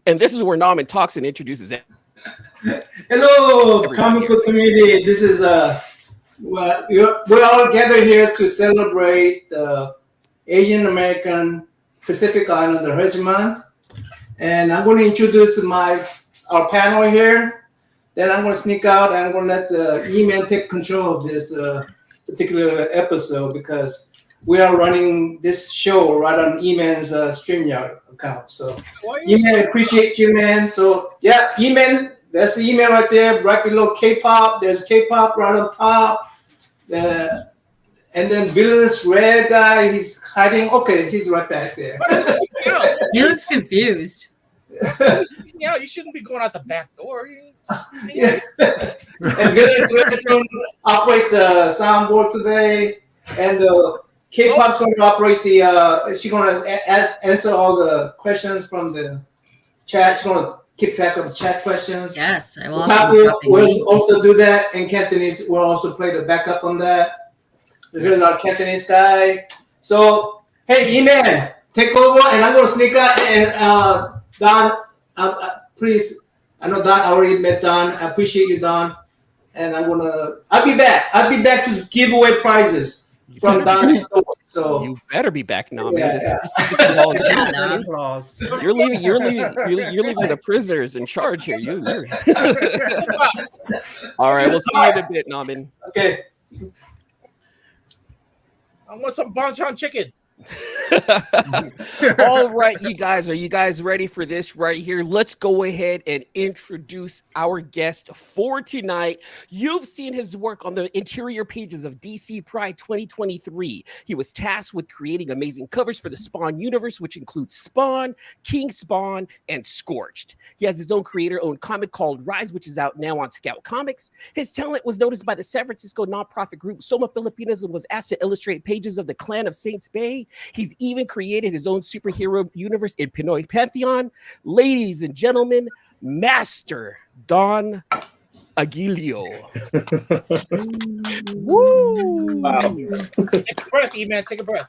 And this is where Norman talks and introduces it. Hello, comic book community. This is we're all gathered here to celebrate the Asian American Pacific Islander Heritage Month, and I'm going to introduce our panel here. Then I'm going to sneak out and I'm going to let the E-Man take control of this particular episode because we are running this show right on E-Man's StreamYard account. So E-Man, appreciate you, man. So yeah, E-Man, that's the E-Man right there, right below K-pop. There's K-pop right on top. And then Villainous Red guy, he's hiding. Okay, he's right back there. He looks confused. You shouldn't be going out the back door. Yeah. And Villainous Red is going to operate the soundboard today, and the K-pop's going to operate the. She's going to answer all the questions from the chat. She's going to keep track of chat questions. Yes, I will. We'll also do that, and Cantonese will also play the backup on that. So here's our Cantonese guy. So hey, E-Man, take over, and I'm going to sneak out. And Don, please. I know Don. I already met Don. I appreciate you, Don. And I'll be back. I'll be back to give away prizes from Don's store. So you better be back now, man. Yeah. This is all you're leaving the prisoners in charge here. All right, we'll see you in a bit, Norman. Okay. I want some bonchon chicken. All right, you guys, are you guys ready for this right here? Let's go ahead and introduce our guest for tonight. You've seen his work on the interior pages of DC Pride 2023. He was tasked with creating amazing covers for the Spawn universe, which includes Spawn, King Spawn, and Scorched. He has his own creator-owned comic called Rise, which is out now on Scout Comics. His talent was noticed by the San Francisco nonprofit group Soma Filipinas and was asked to illustrate pages of the Clan of Saints Bay. He's even created his own superhero universe in Pinoy Pantheon. Ladies and gentlemen, Master Don Aguillo. Woo! Wow. Take a breath, E-Man. Take a breath.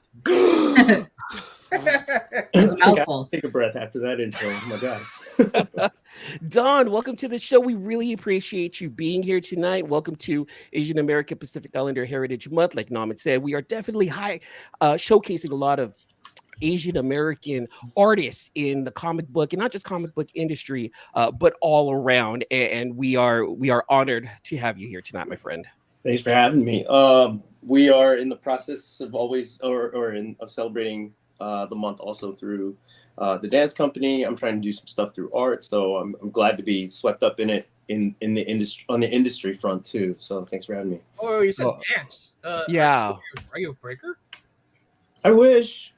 Take a breath after that intro. Oh my God. Don, welcome to the show. We really appreciate you being here tonight. Welcome to Asian American Pacific Islander Heritage Month. Like Norman said, we are definitely showcasing a lot of Asian American artists in the comic book, and not just comic book industry, but all around. And we are honored to have you here tonight, my friend. Thanks for having me. We are in the process of of celebrating the month also through the dance company. I'm trying to do some stuff through art, so I'm glad to be swept up in it in the industry, on the industry front too. So thanks for having me. Oh, you said dance. Yeah. Are you a breaker? I wish.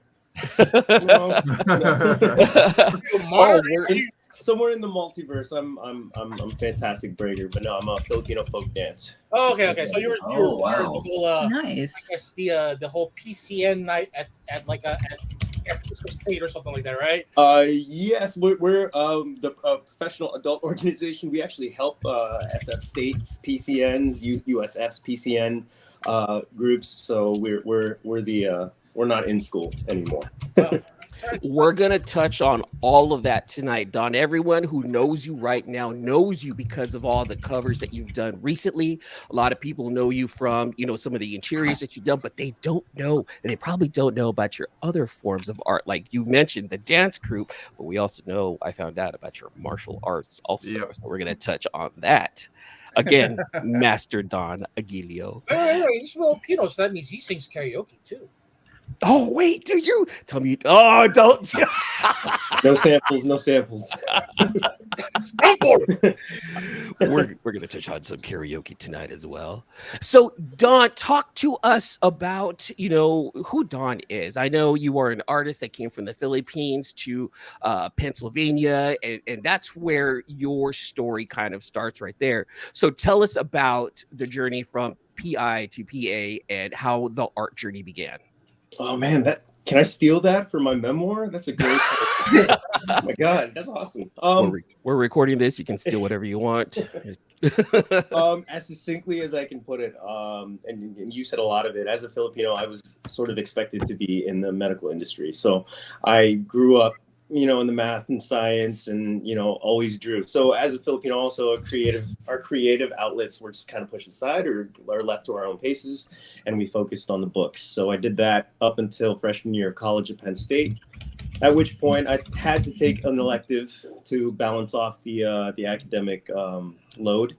Somewhere in the multiverse, I'm fantastic breaker, but no, I'm a Filipino folk dance. Oh, okay. So you were part of the whole nice. I guess the whole PCN night at San Francisco State or something like that, right? Yes, we're the professional adult organization. We actually help SF states, PCNs, USFs, PCN groups. So we're not in school anymore. We're going to touch on all of that tonight, Don. Everyone who knows you right now knows you because of all the covers that you've done recently. A lot of people know you from, some of the interiors that you've done, but they probably don't know about your other forms of art. Like you mentioned the dance group, but we also I found out about your martial arts also. Yep. So we're going to touch on that. Again, Master Don Aguillo. Wait, he's Filipino, so that means he sings karaoke too. Oh, wait, do you tell me? Oh, don't. No samples. We're going to touch on some karaoke tonight as well. So, Don, talk to us about, who Don is. I know you are an artist that came from the Philippines to Pennsylvania, and that's where your story kind of starts right there. So tell us about the journey from PI to PA and how the art journey began. Oh man, can I steal that for my memoir? That's a great. Oh my God, that's awesome. We're recording this. You can steal whatever you want. As succinctly as I can put it, and you said a lot of it. As a Filipino, I was sort of expected to be in the medical industry, so I grew up you know, in the math and science, and you know, always drew. So as a Filipino, also our creative outlets were just kind of pushed aside or left to our own paces, and we focused on the books. So I did that up until freshman year of college at Penn State. At which point I had to take an elective to balance off the academic load,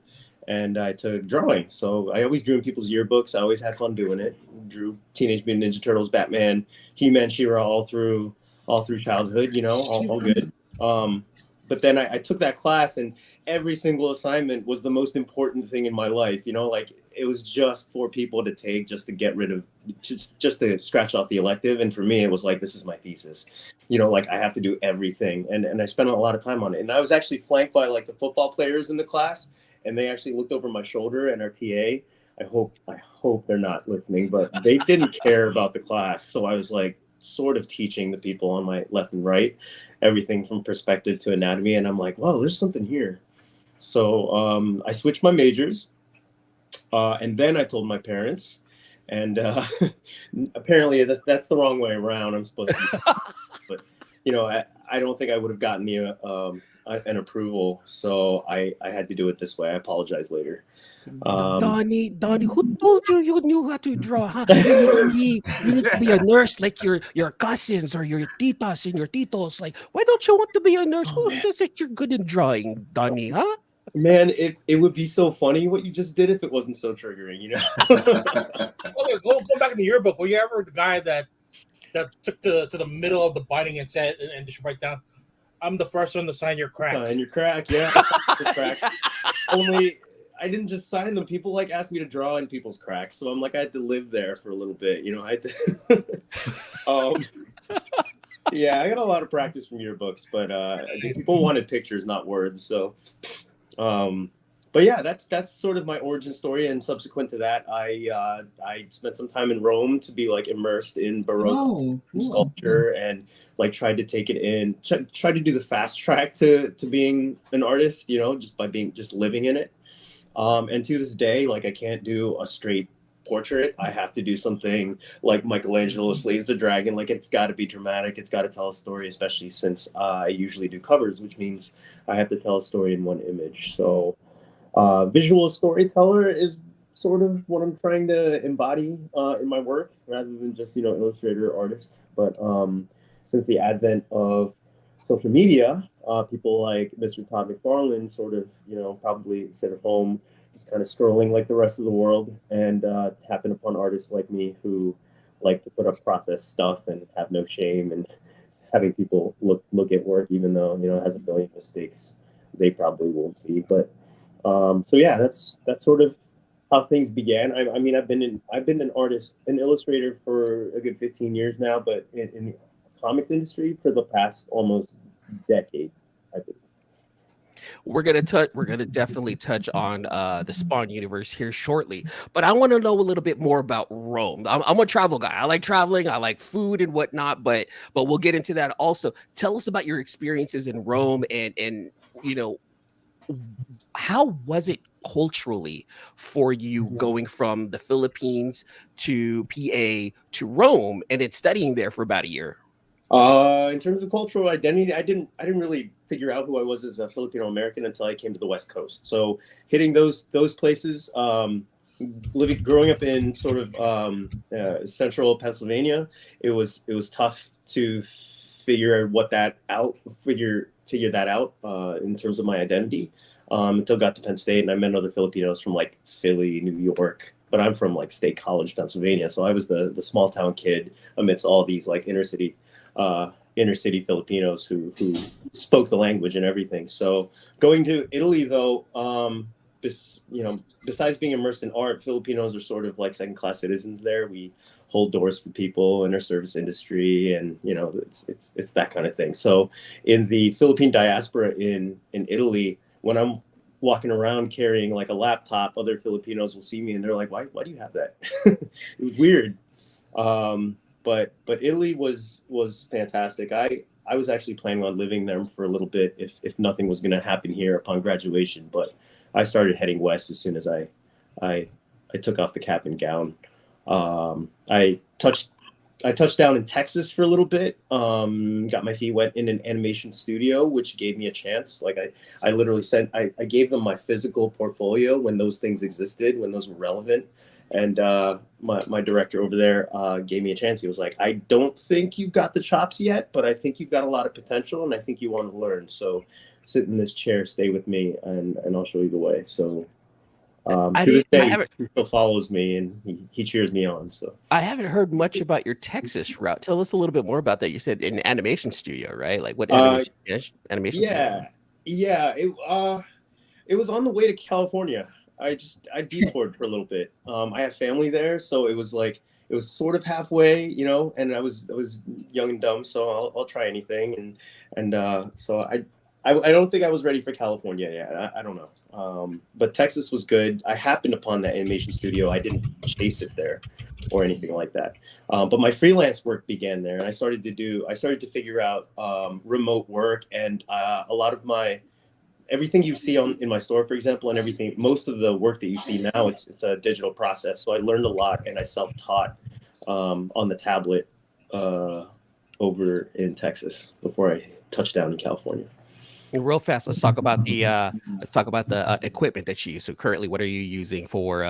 and I took drawing. So I always drew in people's yearbooks. I always had fun doing it. Drew Teenage Mutant Ninja Turtles, Batman, He-Man, She-Ra all through childhood. You know, all good. But then I took that class, and every single assignment was the most important thing in my life. You know, like it was just for people to take, just to get rid of, just to scratch off the elective. And for me, it was like, this is my thesis. You know, like I have to do everything, and I spent a lot of time on it. And I was actually flanked by like the football players in the class, and they actually looked over my shoulder. And our TA, I hope they're not listening, but they didn't care about the class. So I was like sort of teaching the people on my left and right everything from perspective to anatomy, and I'm like, whoa, there's something here. So I switched my majors, and then I told my parents, and apparently that's the wrong way around. I'm supposed to, but you know, I don't think I would have gotten the an approval, so I had to do it this way. I apologize later. Donnie, who told you you knew how to draw? Huh? You need to be a nurse like your cousins or your titas and your titos. Like, why don't you want to be a nurse? Who says that you're good in drawing, Donnie? Huh? Man, it would be so funny what you just did if it wasn't so triggering, you know. Okay, go back in the yearbook. Were you ever the guy that took to the middle of the binding and said and just write down, "I'm the first one to sign your crack." Sign your crack, yeah. Cracks. Only I didn't just sign them. People like asked me to draw in people's cracks, so I'm like I had to live there for a little bit, you know. I had to. Yeah, I got a lot of practice from yearbooks, but people wanted pictures, not words. So, but yeah, that's sort of my origin story. And subsequent to that, I spent some time in Rome to be like immersed in Baroque sculpture and like tried to take it in, tried to do the fast track to being an artist, you know, just by just living in it. And to this day, like I can't do a straight portrait. I have to do something like Michelangelo slays the dragon. Like it's got to be dramatic. It's got to tell a story, especially since I usually do covers, which means I have to tell a story in one image. So visual storyteller is sort of what I'm trying to embody in my work rather than just, you know, illustrator or artist. But since the advent of social media, people like Mr. Todd McFarlane sort of, you know, probably sit at home just kind of scrolling like the rest of the world and happen upon artists like me who like to put up process stuff and have no shame and having people look at work even though, you know, it has a billion mistakes they probably won't see. But so yeah, that's sort of how things began. I mean, I've been an artist, an illustrator for a good 15 years now, but in the comics industry for the past almost decade, I think. We're gonna definitely touch on the Spawn universe here shortly, but I want to know a little bit more about Rome. I'm a travel guy. I like traveling. I like food and whatnot, but we'll get into that also. Tell us about your experiences in Rome, and you know, how was it culturally for you going from the Philippines to PA to Rome and then studying there for about a year? In terms of cultural identity, I didn't really figure out who I was as a Filipino American until I came to the West Coast. So hitting those places, growing up in sort of central Pennsylvania, it was tough to figure that out in terms of my identity. Until I got to Penn State and I met other Filipinos from like Philly, New York, but I'm from like State College, Pennsylvania. So I was the small town kid amidst all these like inner city Filipinos who spoke the language and everything. So going to Italy though, besides being immersed in art, Filipinos are sort of like second-class citizens there. We hold doors for people in our service industry, and you know, it's that kind of thing. So in the Philippine diaspora in Italy, when I'm walking around carrying like a laptop, other Filipinos will see me and they're like, why do you have that? It was weird. But Italy was fantastic. I was actually planning on living there for a little bit if nothing was going to happen here upon graduation. But I started heading west as soon as I took off the cap and gown. I touched I touched down in Texas for a little bit. Got my feet wet in an animation studio, which gave me a chance. Like I literally said, I gave them my physical portfolio when those things existed, when those were relevant. And my director over there gave me a chance. He was like, I don't think you've got the chops yet, but I think you've got a lot of potential, and I think you want to learn. So sit in this chair, stay with me, and I'll show you the way. So to this day, he still follows me, and he cheers me on. So I haven't heard much about your Texas route. Tell us a little bit more about that. You said an animation studio, right? Like what animation studio? Yeah. It was on the way to California. I detoured for a little bit. I have family there, so it was sort of halfway, you know. And I was young and dumb, so I'll try anything. So I don't think I was ready for California yet. I don't know. But Texas was good. I happened upon that animation studio. I didn't chase it there or anything like that. But my freelance work began there, and I started to figure out remote work, and a lot of everything you see in my store, for example, and most of the work that you see now, it's a digital process. So I learned a lot, and I self-taught on the tablet over in Texas before I touched down in California. And real fast, let's talk about the equipment that you use. So currently, what are you using for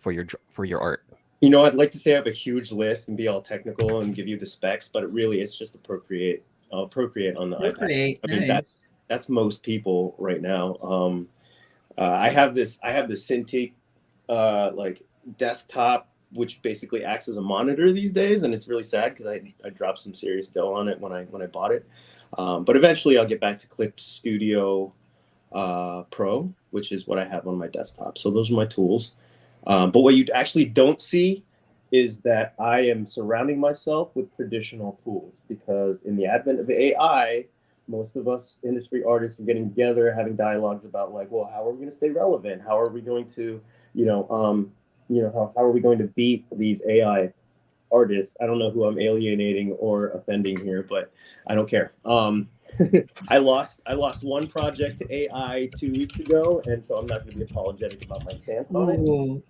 your art? You know, I'd like to say I have a huge list and be all technical and give you the specs, but it's just Procreate on the iPad. I mean, that's most people right now. I have this Cintiq like desktop, which basically acts as a monitor these days, and it's really sad because I dropped some serious dough on it when I bought it. But eventually I'll get back to Clip Studio Pro, which is what I have on my desktop. So those are my tools. But what you actually don't see is that I am surrounding myself with traditional tools, because in the advent of AI, most of us industry artists are getting together, having dialogues about like, well, how are we going to stay relevant? How are we going to, how are we going to beat these AI artists? I don't know who I'm alienating or offending here, but I don't care. I lost one project to AI 2 weeks ago, and so I'm not going to be apologetic about my stance on it.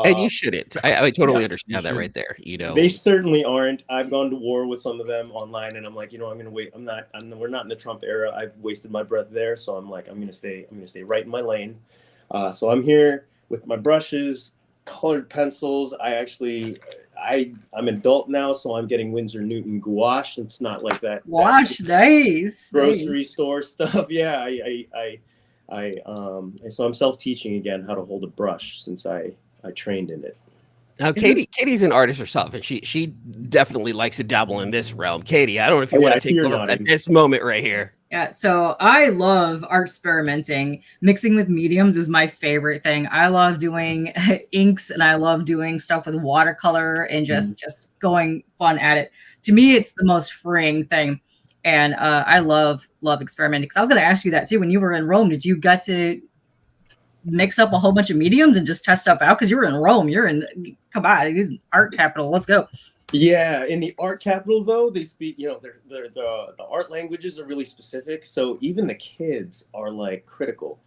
And you shouldn't. I totally understand that right there. You know, they certainly aren't. I've gone to war with some of them online, and I'm like, I'm going to wait. We're not in the Trump era. I've wasted my breath there, so I'm like, I'm going to stay right in my lane. So I'm here with my brushes, colored pencils. I'm adult now, so I'm getting Winsor Newton gouache. It's not like that gouache, nice grocery store stuff. Yeah, so I'm self-teaching again how to hold a brush since I trained in it. Now, Katie's an artist herself, and she definitely likes to dabble in this realm. Katie, I don't know if you want to take over at this moment right here. Yeah, so I love art experimenting. Mixing with mediums is my favorite thing. I love doing inks, and I love doing stuff with watercolor and just going fun at it. To me, it's the most freeing thing, and I love experimenting. Because I was going to ask you that too. When you were in Rome, did you get to mix up a whole bunch of mediums and just test stuff out? Because you were in Rome. Come on, art capital. Let's go. Yeah, in the art capital though, they speak, the art languages are really specific. So even the kids are like critical,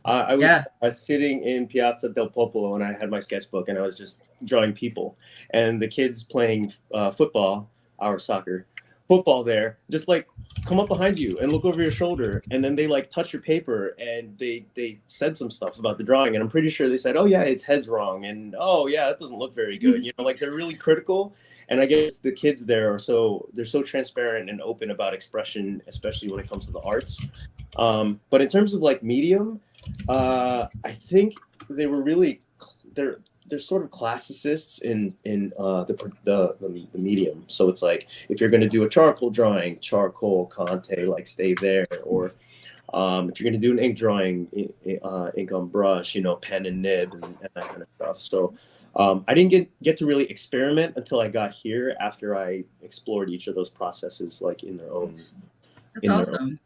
I was sitting in Piazza del Popolo, and I had my sketchbook, and I was just drawing people, and the kids playing football, our soccer football there, just like come up behind you and look over your shoulder, and then they like touch your paper, and they said some stuff about the drawing, and I'm pretty sure they said, oh yeah, its head's wrong, and oh yeah, that doesn't look very good. Like they're really critical. And I guess the kids there they're so transparent and open about expression, especially when it comes to the arts. But in terms of like medium, I think they were really they're sort of classicists in the medium. So it's like if you're going to do a charcoal drawing, charcoal, Conte, like stay there, or if you're going to do an ink drawing, ink on brush, pen and nib and that kind of stuff. So. I didn't get to really experiment until I got here, after I explored each of those processes like in their own. That's awesome.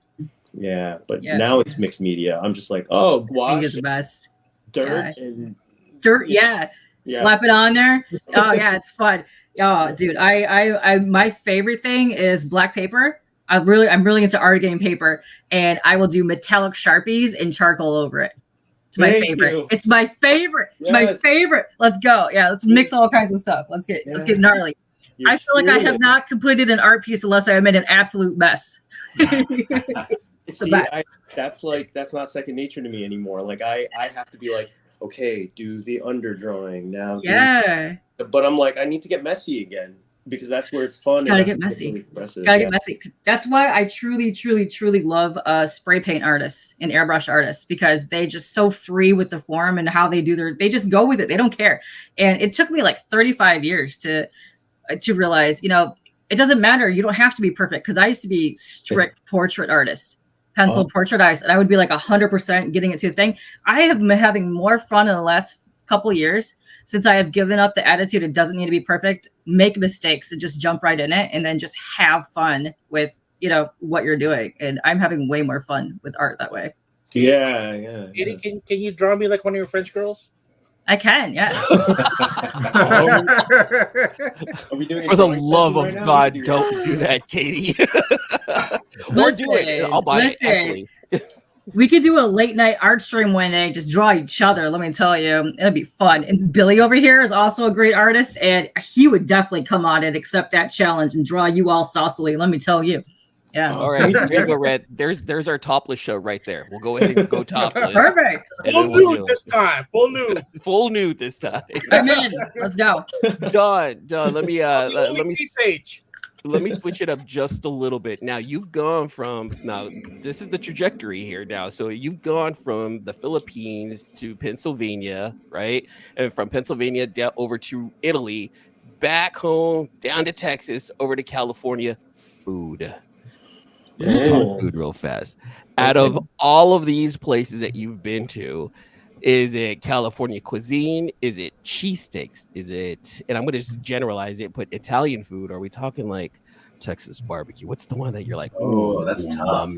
Yeah, but now it's mixed media. I'm just like, oh, gouache is the best. Dirt and dirt. Yeah. Slap it on there. Oh yeah, it's fun. Oh, dude, I my favorite thing is black paper. I'm really into art game paper, and I will do metallic Sharpies and charcoal over it. It's my favorite. It's my favorite. It's my favorite. Let's go. Yeah, let's mix all kinds of stuff. Let's get gnarly. I feel like I have not completed an art piece unless I made an absolute mess. See, that's not second nature to me anymore. Like I have to be like, okay, do the underdrawing now. Yeah. But I'm like, I need to get messy again because that's where it's fun. Gotta get messy. Gotta get messy. That's why I truly, truly, truly love spray paint artists and airbrush artists, because they just so free with the form and how they do they just go with it. They don't care. And it took me like 35 years to realize, it doesn't matter. You don't have to be perfect. Cause I used to be strict portrait artist, pencil portrait artist. And I would be like 100% getting it to the thing. I have been having more fun in the last couple years since I have given up the attitude it doesn't need to be perfect, make mistakes and just jump right in it and then just have fun with, what you're doing. And I'm having way more fun with art that way. Yeah. Can you draw me like one of your French girls? I can, yeah. Are we doing For the love of God, don't do that, Katie. Or do it. I'll buy it, actually. We could do a late night art stream one day, just draw each other. Let me tell you, it'll be fun. And Billy over here is also a great artist, and he would definitely come on and accept that challenge and draw you all saucily. Let me tell you. Yeah. All right. Here you go, Red. There's our topless show right there. We'll go ahead and go topless. Perfect. Full nude this time. Full nude. Full nude this time. I'm in. Let's go. Done. Let me page. Let me switch it up just a little bit. Now you've gone from this is the trajectory here now. So you've gone from the Philippines to Pennsylvania, right? And from Pennsylvania down over to Italy, back home, down to Texas, over to California. Food. Let's talk food real fast. Out of all of these places that you've been to, is it California cuisine? Is it cheesesteaks? Is it, and I'm going to just generalize it, put Italian food? Are we talking like Texas barbecue? What's the one that you're like, that's tough.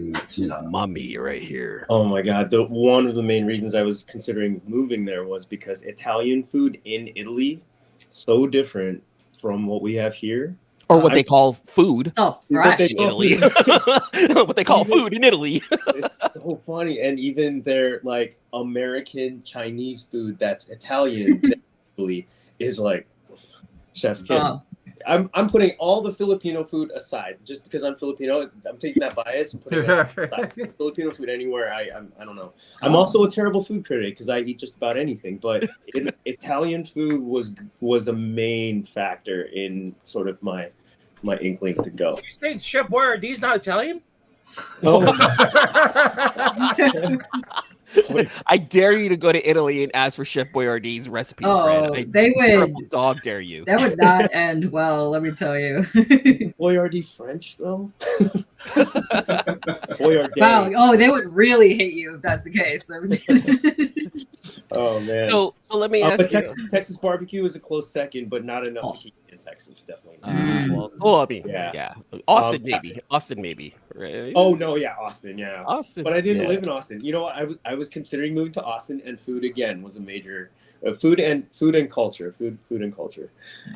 Mummy right here. Oh my God. One of the main reasons I was considering moving there was because Italian food in Italy, so different from what we have here. Or what they call food. It's all fresh in Italy. What they call food in Italy. It's so funny. And even their like American Chinese food that's Italian is like chef's kiss. I'm putting all the Filipino food aside just because I'm Filipino. I'm taking that bias and putting Filipino food anywhere. I don't know. I'm also a terrible food critic because I eat just about anything. But Italian food was a main factor in sort of my inkling to go. So you saying Chef Boyardee's not Italian? Oh. I dare you to go to Italy and ask for Chef Boyardee's recipes. They would. Dog dare you. That would not end well. Let me tell you. Is Boyardee French though? Boyardee. Wow. Oh, they would really hate you if that's the case. Oh man. So let me ask you. Texas barbecue is a close second, but not enough to keep in Texas, definitely. I mean, yeah. Austin maybe. Right? Oh no, yeah, Austin, yeah. Austin. But I didn't live in Austin. You know what? I was considering moving to Austin, and food again was a major food and culture. Food and culture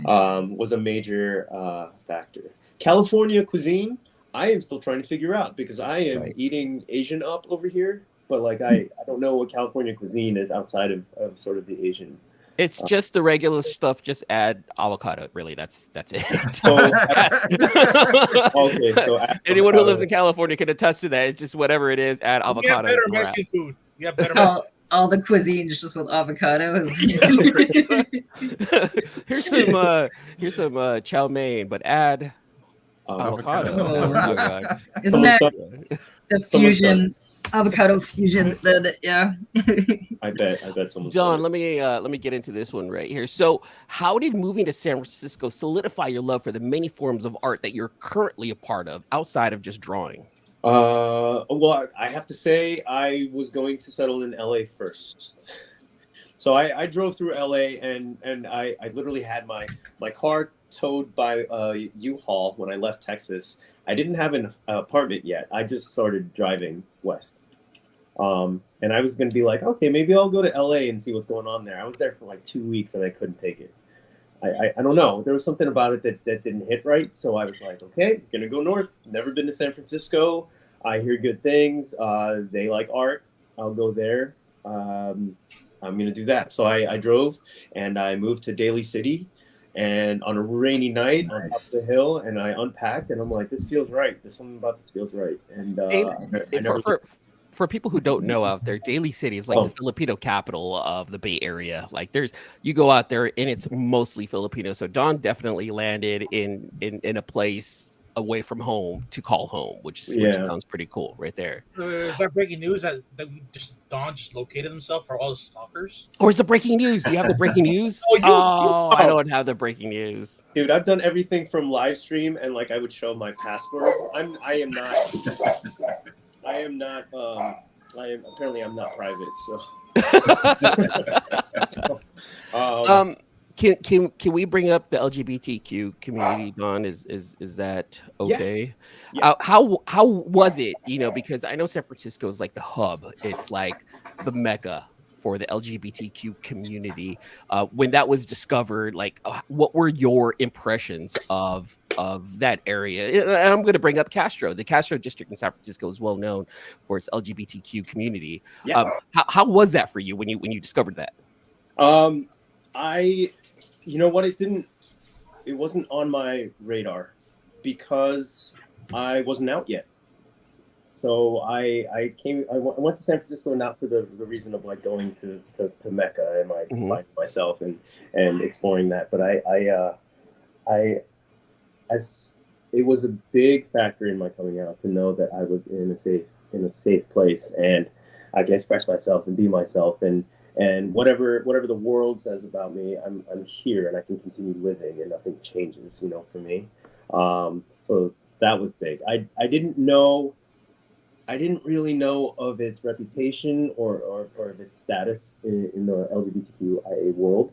was a major factor. California cuisine, I am still trying to figure out because I am eating Asian up over here. But like I don't know what California cuisine is outside of sort of the Asian. It's just the regular stuff. Just add avocado. Really, that's it. Okay, so anyone who lives in California can attest to that. It's just whatever it is. Add avocado. You have better Mexican food. You have better. All the cuisines just with avocado. Here's some chow mein, but add avocado. Oh my God. Isn't that the fusion? Avocado fusion, yeah. I bet someone's John, let me get into this one right here. So, how did moving to San Francisco solidify your love for the many forms of art that you're currently a part of outside of just drawing? Well, I have to say I was going to settle in LA first. So I drove through LA and I literally had my car towed by U-Haul when I left Texas. I didn't have an apartment yet. I just started driving west. And I was going to be like, okay, maybe I'll go to LA and see what's going on there. I was there for like 2 weeks and I couldn't take it. I don't know. There was something about it that didn't hit right. So I was like, okay, going to go north. Never been to San Francisco. I hear good things. They like art. I'll go there. I'm going to do that. So I drove and I moved to Daly City. and on a rainy night on top of the hill, and I unpacked, and I'm like, this feels right. There's something about this feels right, and I never. For people who don't know out there, Daly City is like the Filipino capital of the Bay Area. Like you go out there and it's mostly Filipino. So Don definitely landed in a place away from home to call home, which sounds pretty cool right there. Is that breaking news that Don just located himself for all the stalkers? Or is the breaking news? Do you have the breaking news? I don't have the breaking news. Dude, I've done everything from live stream and like I would show my passport. I am private, so Can we bring up the LGBTQ community, Don? Is that okay? Yeah. How was it? Because I know San Francisco is like the hub. It's like the mecca for the LGBTQ community. When that was discovered, like what were your impressions of that area? And I'm going to bring up Castro. The Castro district in San Francisco is well known for its LGBTQ community. Yeah. How was that for you when you discovered that? You know what? It wasn't on my radar because I wasn't out yet. So I went to San Francisco not for the reason of like going to Mecca and like finding myself and exploring that, but it was a big factor in my coming out to know that I was in a safe place and I can express myself and be myself and whatever the world says about me, I'm here and I can continue living and nothing changes, for me. So that was big. I didn't really know of its reputation or of its status in the LGBTQIA world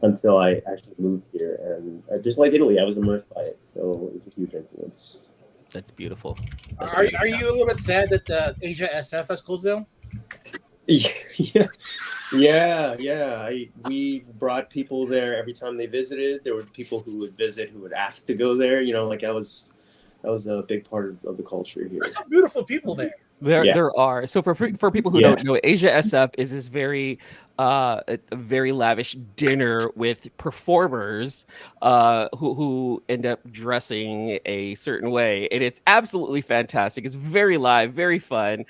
until I actually moved here. And just like Italy, I was immersed by it. So it was a huge influence. That's beautiful. Are you a little bit sad that the Asia SF has closed down? Yeah. We brought people there every time they visited. There were people who would visit who would ask to go there. Like that was a big part of the culture here. There's some beautiful people there. There are. So for people who don't know, Asia SF is this very very lavish dinner with performers who end up dressing a certain way, and it's absolutely fantastic. It's very live, very fun,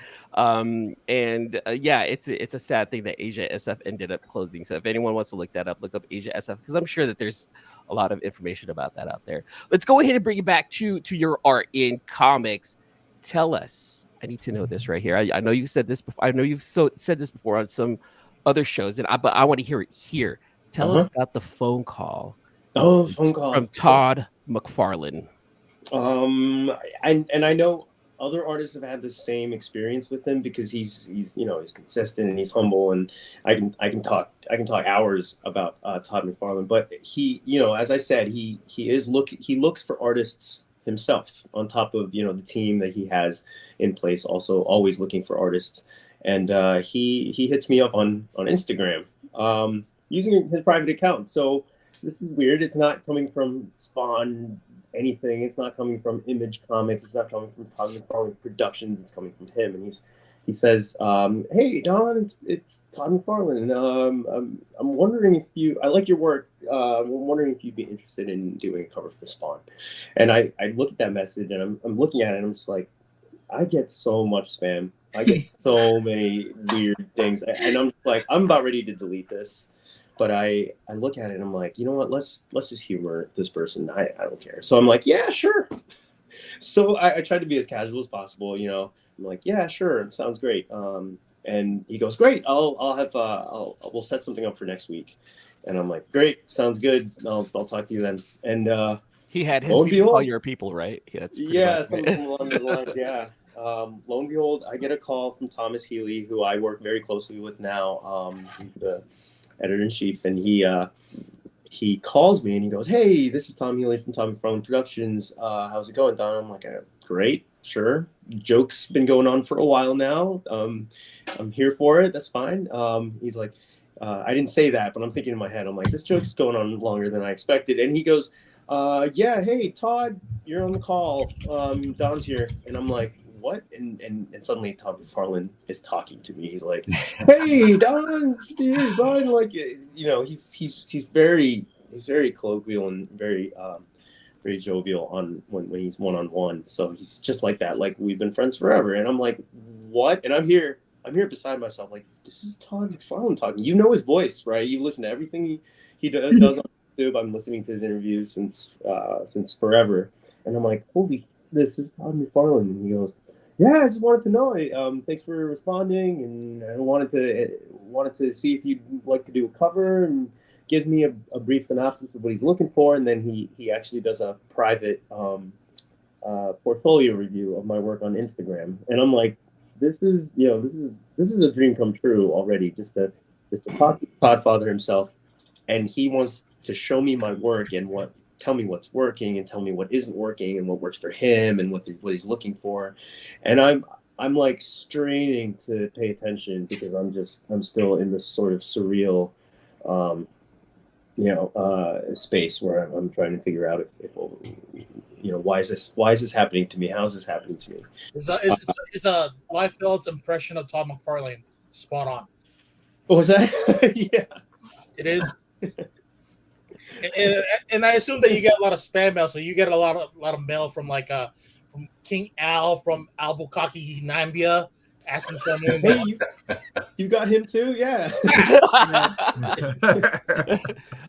it's a sad thing that Asia SF ended up closing. So if anyone wants to look that up, look up Asia SF because I'm sure that there's a lot of information about that out there. Let's go ahead and bring it back to your art in comics. Tell us. I need to know this right here. I know you said this before. I know you've said this before on some other shows, but I want to hear it here. Tell us about the phone call. Oh, the phone call from Todd McFarlane. I know other artists have had the same experience with him because he's consistent and he's humble, and I can talk hours about Todd McFarlane. But he, as I said, he looks for artists himself on top of the team that he has in place, also always looking for artists, and he hits me up on Instagram using his private account. So this is weird. It's not coming from Spawn anything. It's not coming from Image Comics. It's not coming from Todd McFarlane Productions. It's coming from him, and he says, "Hey Don, it's Todd McFarlane. I'm wondering if I like your work. I'm wondering if you'd be interested in doing a cover for Spawn." And I look at that message and I'm looking at it and I'm just like, I get so much spam. I get so many weird things, and I'm like, I'm about ready to delete this. But I look at it and I'm like, you know what? Let's just humor this person. I don't care. So I'm like, yeah, sure. So I try to be as casual as possible. I'm like, yeah, sure, sounds great. And he goes, great. We'll set something up for next week. And I'm like, great, sounds good. I'll talk to you then. And he had his people call your people, right? Something along those lines. Yeah. Lo and behold, I get a call from Thomas Healy, who I work very closely with now. He's the editor-in-chief, and he calls me and he goes, "Hey, this is Tom Healy from Tom McFarlane Productions. How's it going, Don?" I'm like, "Great, sure. Joke's been going on for a while now. I'm here for it. That's fine." He's like, I didn't say that, but I'm thinking in my head, I'm like, this joke's going on longer than I expected. And he goes, "Yeah, hey, Todd, you're on the call. Don's here." And I'm like, what? And suddenly Todd McFarlane is talking to me. He's like, "Hey, Don, Steve, Don," like, he's very he's very colloquial and very very jovial on when he's one-on-one. So he's just like that. Like, we've been friends forever. And I'm like, what? And I'm here beside myself, like, this is Todd McFarlane talking. You know his voice, right? You listen to everything he does on YouTube. I'm listening to his interviews since forever. And I'm like, holy, this is Todd McFarlane. And he goes, yeah, I just wanted to know. Thanks for responding, and I wanted to see if you'd like to do a cover, and gives me a brief synopsis of what he's looking for, and then he actually does a private portfolio review of my work on Instagram, and I'm like, this is a dream come true already. Just the Podfather himself, and he wants to show me my work and tell me what's working and tell me what isn't working and what works for him and what he's looking for, and I'm like straining to pay attention because I'm still in this sort of surreal space where I'm trying to figure out if why is this happening to me? How is this happening to me? Is a Liefeld's impression of Todd McFarlane spot on? What was that? Yeah, it is. and I assume that you get a lot of spam mail, so you get a lot of mail from from King Al from Albuquerque, Nambia, asking for me. Hey, you got him too? Yeah.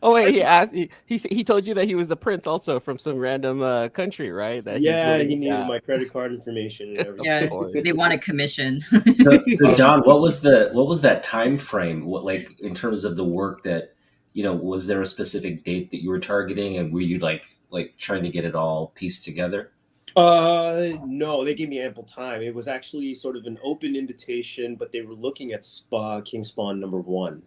Oh wait, he told you that he was the prince also from some random country, right? That he needed my credit card information and everything. Yeah, they want a commission. So Don, what was that time frame? What, like, in terms of the work that, was there a specific date that you were targeting, and were you like trying to get it all pieced together? No, they gave me ample time. It was actually sort of an open invitation, but they were looking at King Spawn #1.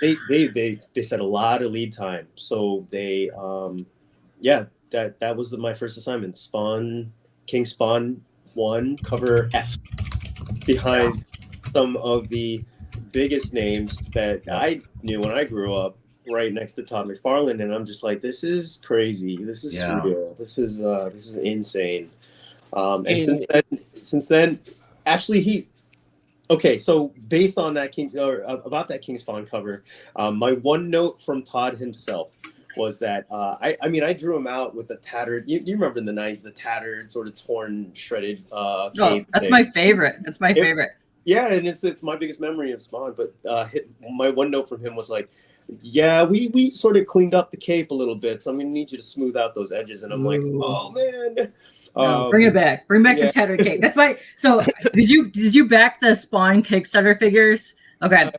They set a lot of lead time, so they that was my first assignment. King Spawn 1, cover F, behind some of the biggest names that I knew when I grew up, right next to Todd McFarlane, and I'm just like, this is crazy. This is surreal. This is insane. And since then, actually, so based on that about that King Spawn cover, my one note from Todd himself was that I drew him out with the tattered. You remember in the 90s, the tattered, sort of torn, shredded. That's thing. My favorite. That's my favorite. Yeah, and it's my biggest memory of Spawn. But my one note from him was like, yeah, we sort of cleaned up the cape a little bit, so I'm gonna need you to smooth out those edges. And I'm like, oh man, no, bring it back. Bring back the tattered cape. That's why. So did you back the Spawn Kickstarter figures? Okay,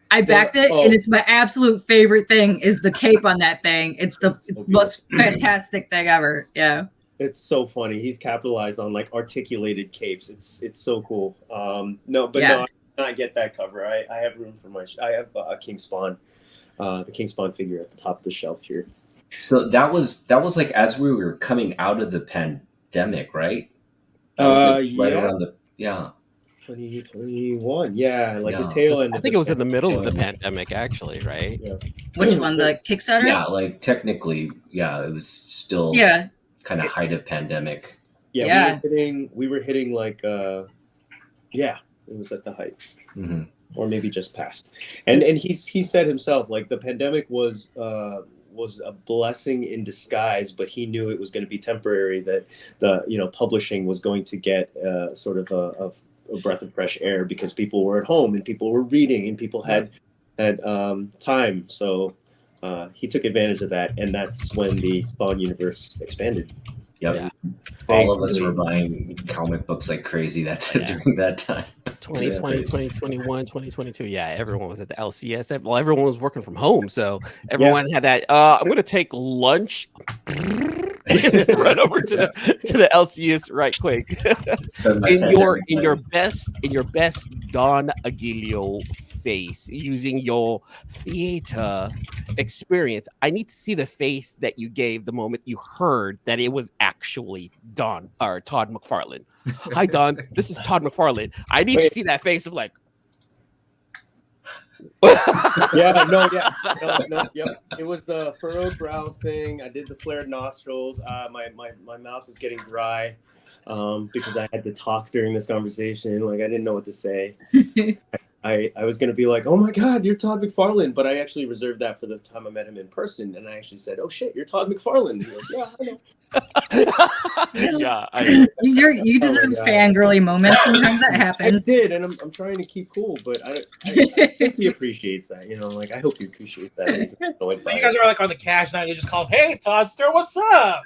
I backed it, and it's my absolute favorite thing is the cape on that thing. It's the most fantastic thing ever. Yeah. It's so funny. He's capitalized on like articulated capes. It's so cool. No, I not get that cover. I have room for I have King Spawn, the King Spawn figure at the top of the shelf here. So that was like as we were coming out of the pandemic, right? Right around the 2021. Yeah, the tail end. I think it was in the middle of the pandemic, actually, right? Yeah. Which one? The Kickstarter? Yeah, like technically, it was still kind of height of pandemic. Yeah. We were hitting like it was at the height. Mm-hmm. Or maybe just past. And he said himself, like, the pandemic was a blessing in disguise, but he knew it was going to be temporary, that the publishing was going to get sort of a breath of fresh air because people were at home and people were reading and people had time. So he took advantage of that, and that's when the Spawn universe expanded. Yep. Yeah. All of us were buying comic books like crazy during that time. 2020, 2021, 2022. Yeah, everyone was at the LCS. Well, everyone was working from home, so everyone had that. I'm going to take lunch. Run over to the LCS right quick. in your best Don Aguillo face, using your theater experience. I need to see the face that you gave the moment you heard that it was actually Todd McFarlane. Hi Don, this is Todd McFarlane. I need to see that face of like Yep. It was the furrowed brow thing. I did the flared nostrils. My mouth was getting dry because I had to talk during this conversation. Like, I didn't know what to say. I was going to be like, oh my God, you're Todd McFarlane. But I actually reserved that for the time I met him in person. And I actually said, oh shit, you're Todd McFarlane. He goes, yeah, I know. Yeah, I You deserve fangirly moments. Sometimes that I happens. did, and I'm trying to keep cool, but I think he appreciates that. Like, I hope he appreciates that. He's annoyed So by you guys it. are like on the cash now. You just call, hey, Toddster, what's up?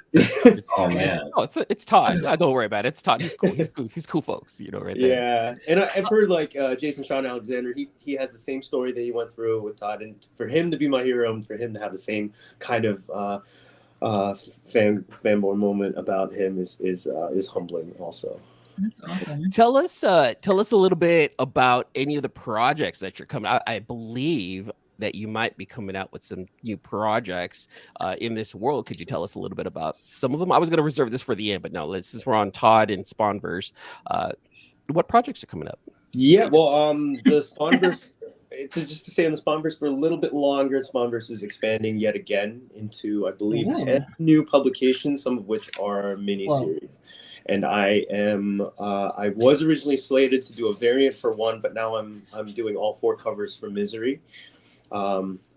Oh man. Oh, it's Todd. Don't worry about it. It's Todd. He's cool. He's cool, folks. Right there. Yeah, and I've heard like Jason Sean Alexander. He has the same story that he went through with Todd, and for him to be my hero, and for him to have the same kind of fanboy moment about him is humbling also. That's awesome. Tell us a little bit about any of the projects that you're coming out. I believe that you might be coming out with some new projects in this world. Could you tell us a little bit about some of them? I was going to reserve this for the end, but no, since we're on Todd and Spawnverse, what projects are coming up? Yeah, well, the Spawnverse, just to say on the Spawnverse for a little bit longer, Spawnverse is expanding yet again into, I believe, 10 new publications, some of which are miniseries. And I was originally slated to do a variant for one, but now I'm doing all 4 covers for Misery,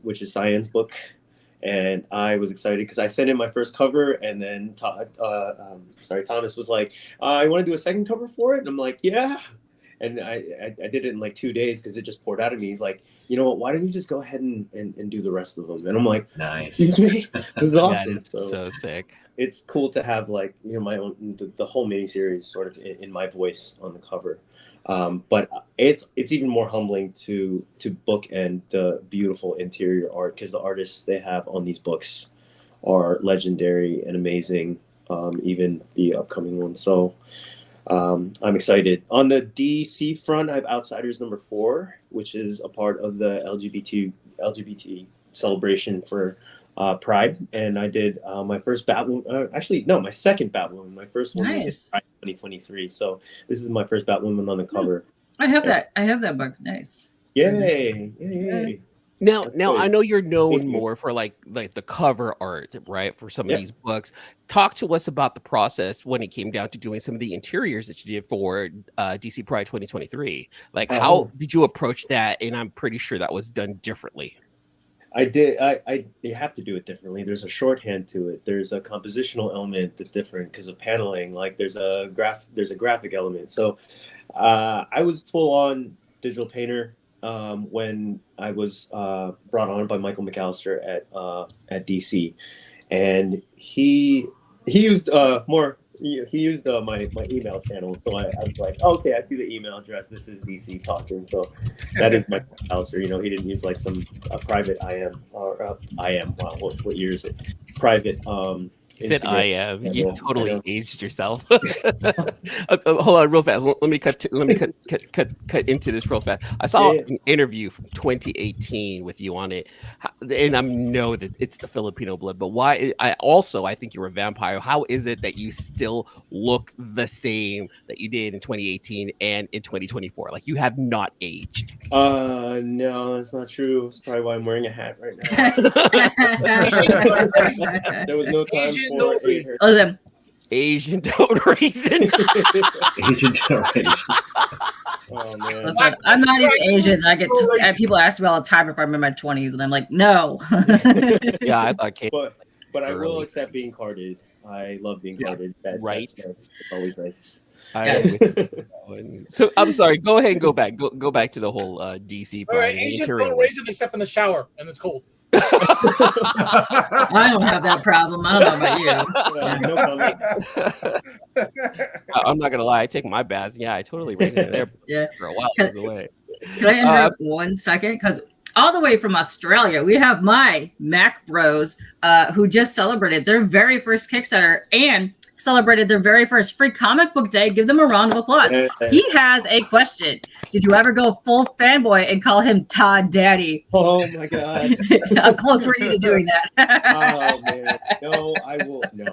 which is Cyan's book. And I was excited because I sent in my first cover, and then Thomas was like, "I want to do a second cover for it." And I'm like, "Yeah." And I did it in like 2 days because it just poured out of me. He's like, "You know what? Why don't you just go ahead and do the rest of them?" And I'm like, Nice. This is awesome. So sick. It's cool to have like my own the whole miniseries sort of in my voice on the cover. But it's even more humbling to bookend the beautiful interior art, because the artists they have on these books are legendary and amazing, even the upcoming ones. So I'm excited. On the DC front, I have Outsiders #4, which is a part of the LGBT celebration for Pride, and I did my first Batwoman. My second Batwoman. My first one was Pride 2023. So this is my first Batwoman on the cover. I have that book. Nice. Yay! Now I know you're known Thank you. more for like the cover art, right? For some of these books. Talk to us about the process when it came down to doing some of the interiors that you did for DC Pride 2023. Like, how did you approach that? And I'm pretty sure that was done differently. I did. You have to do it differently. There's a shorthand to it. There's a compositional element that's different because of paneling. Like there's a graphic element. So I was full on digital painter when I was brought on by Michael McAllister at DC, and he used more. He used my email channel, so I was like, okay, I see the email address. This is DC talking, so that is my McAllister. He didn't use like some private IM or IM. Wow, what year is it? Private. You said I am. You totally aged yourself. Hold on, real fast. Let me cut into this real fast. I saw an interview from 2018 with you on it, and I know that it's the Filipino blood. But why? I think you're a vampire. How is it that you still look the same that you did in 2018 and in 2024? Like you have not aged. No, that's not true. That's probably why I'm wearing a hat right now. There was no time. Asian don't reason. Asian don't reason. Oh man! Listen, I'm not even Asian. I get people ask me all the time if I'm in my 20s, and I'm like, no. Yeah, I thought. But I will accept being carded. I love being carded. That's always nice. So I'm sorry. Go ahead and go back. Go back to the whole DC. All right, Asians don't raise it except in the shower, and it's cold. I don't have that problem. I don't know No about I'm not gonna lie. I take my baths. Yeah, I totally raised it there for a while. It was away. Can I interrupt 1 second? Because all the way from Australia, we have my Mac Bros who just celebrated their very first Kickstarter and celebrated their very first free comic book day. Give them a round of applause. He has a question. Did you ever go full fanboy and call him Todd Daddy? Oh my God. How close were you to doing that? Oh man. No, I will. No,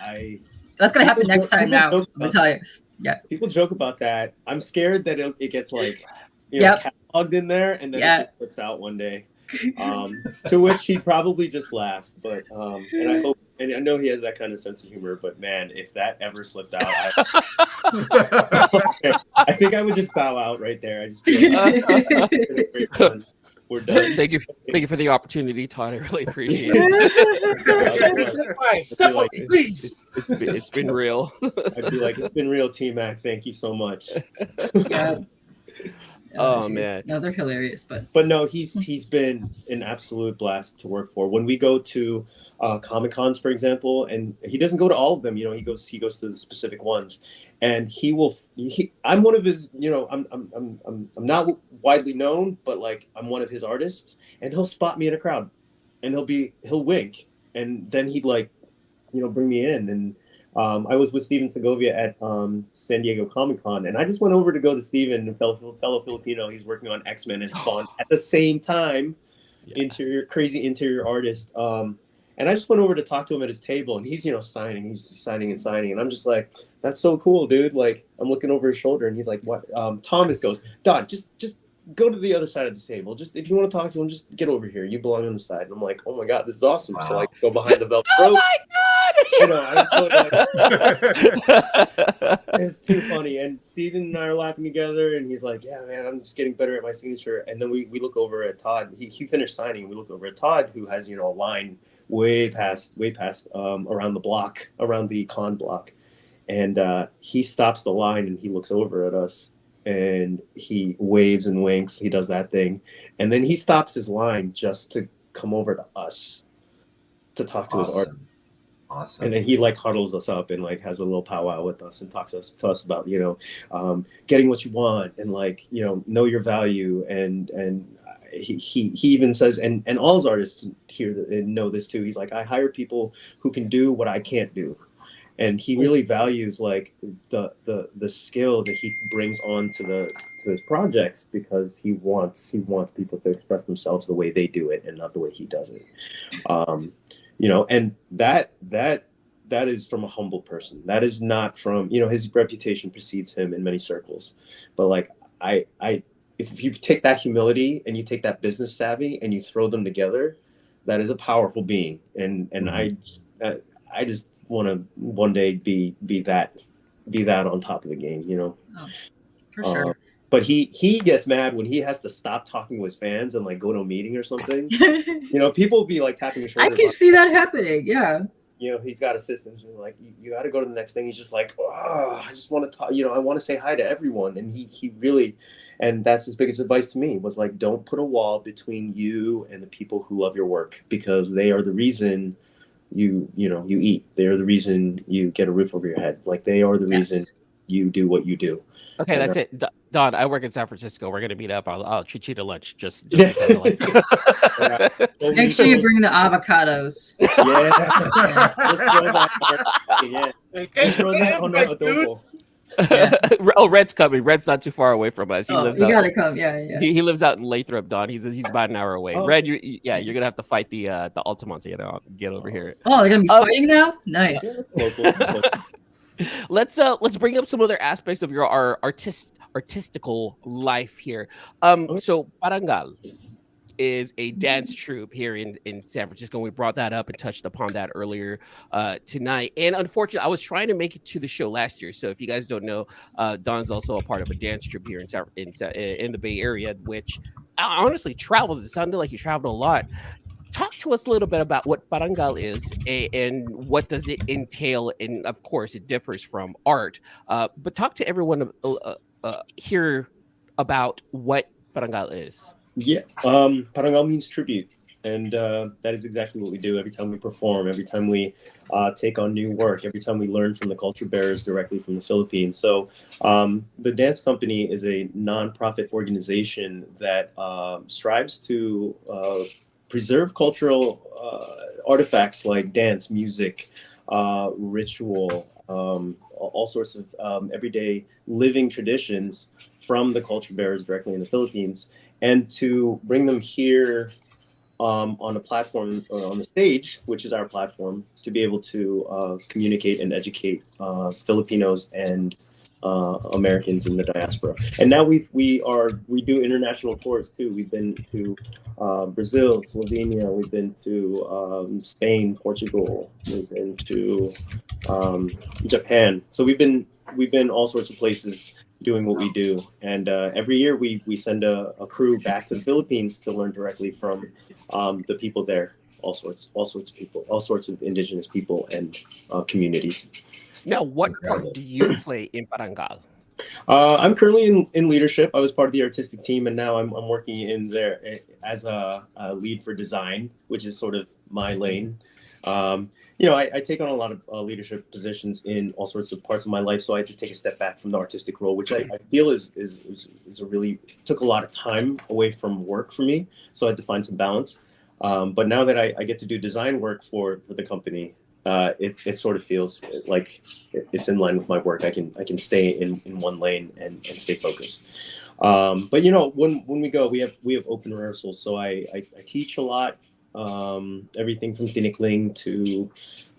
I That's going to happen next time now. I'll tell you. Yeah. People joke about that. I'm scared that it gets like, cataloged in there and then it just slips out one day. To which he'd probably just laugh. But, and I hope, and I know he has that kind of sense of humor, but man, if that ever slipped out, I think I would just bow out right there. I just feel like it's been great fun. We're done. Thank you for the opportunity, Todd. I really appreciate it. Guys, step up, please. It's been real. I'd be like, it's been real, T-Mac. Thank you so much. Yeah. Oh, geez. man. No, they're hilarious, But no, he's been an absolute blast to work for. When we go to Comic Cons, for example, and he doesn't go to all of them. You know, he goes to the specific ones, and I'm one of his. You know, I'm not widely known, but like I'm one of his artists, and he'll spot me in a crowd, and he'll wink, and then he'd like, you know, bring me in. And I was with Steven Segovia at San Diego Comic Con, and I just went over to go to Steven, a fellow Filipino. He's working on X-Men and Spawn at the same time. Yeah. Crazy interior artist. And I just went over to talk to him at his table, and he's, you know, signing and signing. And I'm just like, that's so cool, dude. Like, I'm looking over his shoulder, and he's like, what? Thomas goes, Don, just go to the other side of the table. Just, if you want to talk to him, just get over here. You belong on the side. And I'm like, oh my God, this is awesome. Wow. So I go behind the velvet rope. You know, it's too funny. And Steven and I are laughing together, and he's like, yeah, man, I'm just getting better at my signature. And then we look over at Todd. He finished signing, and we look over at Todd, who has, you know, a line way past around the block, around the con block. And he stops the line, and he looks over at us, and he waves and winks. He does that thing. And then he stops his line just to come over to us to talk to his art. Awesome. And then he like huddles us up and like has a little powwow with us and talks to us about, you know, getting what you want, and like, you know your value. And he even says, and all his artists here know this too. He's like, I hire people who can do what I can't do. And he really values like the skill that he brings on to his projects, because he wants people to express themselves the way they do it and not the way he does it. You know, and that is from a humble person. That is not from, you know, his reputation precedes him in many circles. But like if you take that humility and you take that business savvy and you throw them together, that is a powerful being. And mm-hmm. I just want to one day be that on top of the game, you know. Oh, for sure. But he gets mad when he has to stop talking to his fans and like go to a meeting or something. You know, people will be like tapping his shoulder. I can see that happening. Yeah. You know, he's got assistants and like, you got to go to the next thing. He's just like, oh, I just want to talk. You know, I want to say hi to everyone. And he really, and that's his biggest advice to me was like, don't put a wall between you and the people who love your work, because they are the reason you eat. They are the reason you get a roof over your head. Like they are the reason you do what you do. Okay, that's it. Don, I work in San Francisco. We're gonna meet up. I'll treat you to lunch. Just because I like. Make sure you bring the avocados. Oh, Red's coming. Red's not too far away from us. You gotta come. Yeah. He lives out in Lathrop, Don. He's about an hour away. Oh. Red, you're gonna have to fight the Altamont to get over here. Oh, they're gonna be fighting now. Nice. Let's bring up some other aspects of your artistical life here. So Parangal is a dance troupe here in San Francisco. We brought that up and touched upon that earlier tonight. And unfortunately, I was trying to make it to the show last year. So if you guys don't know, Don's also a part of a dance troupe here in the Bay Area, which honestly travels. It sounded like you traveled a lot. Talk to us a little bit about what Parangal is and what does it entail. And of course, it differs from art. But talk to everyone here about what Parangal is. Yeah, Parangal means tribute. And that is exactly what we do every time we perform, every time we take on new work, every time we learn from the culture bearers directly from the Philippines. So the dance company is a nonprofit organization that strives to preserve cultural artifacts like dance, music, ritual, all sorts of everyday living traditions from the culture bearers directly in the Philippines, and to bring them here on a platform, on the stage, which is our platform, to be able to communicate and educate Filipinos and Americans in the diaspora. And now we do international tours too. We've been to Brazil, Slovenia. We've been to Spain, Portugal. We've been to Japan. So we've been we've been all sorts of places doing what we do, and every year we send a crew back to the Philippines to learn directly from the people there, all sorts of people, all sorts of indigenous people and communities. Now, what part do you play in Parangal? I'm currently in leadership. I was part of the artistic team, and now I'm working in there as a lead for design, which is sort of my lane. I take on a lot of leadership positions in all sorts of parts of my life, so I had to take a step back from the artistic role, which I feel is a really took a lot of time away from work for me. So I had to find some balance. But now that I get to do design work for the company, it sort of feels like it's in line with my work. I can stay in one lane and stay focused. But when we go, we have open rehearsals, so I teach a lot. Everything from tinikling to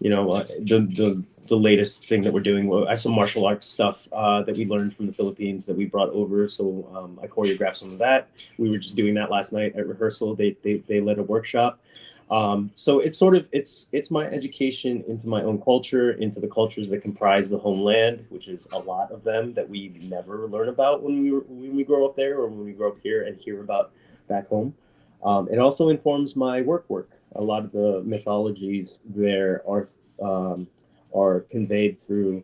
the latest thing that we're doing. I have some martial arts stuff that we learned from the Philippines that we brought over, so I choreographed some of that. We were just doing that last night at rehearsal. They led a workshop. So it's my education into my own culture, into the cultures that comprise the homeland, which is a lot of them that we never learn about when we grow up there, or when we grow up here and hear about back home. It also informs my work. A lot of the mythologies there are conveyed through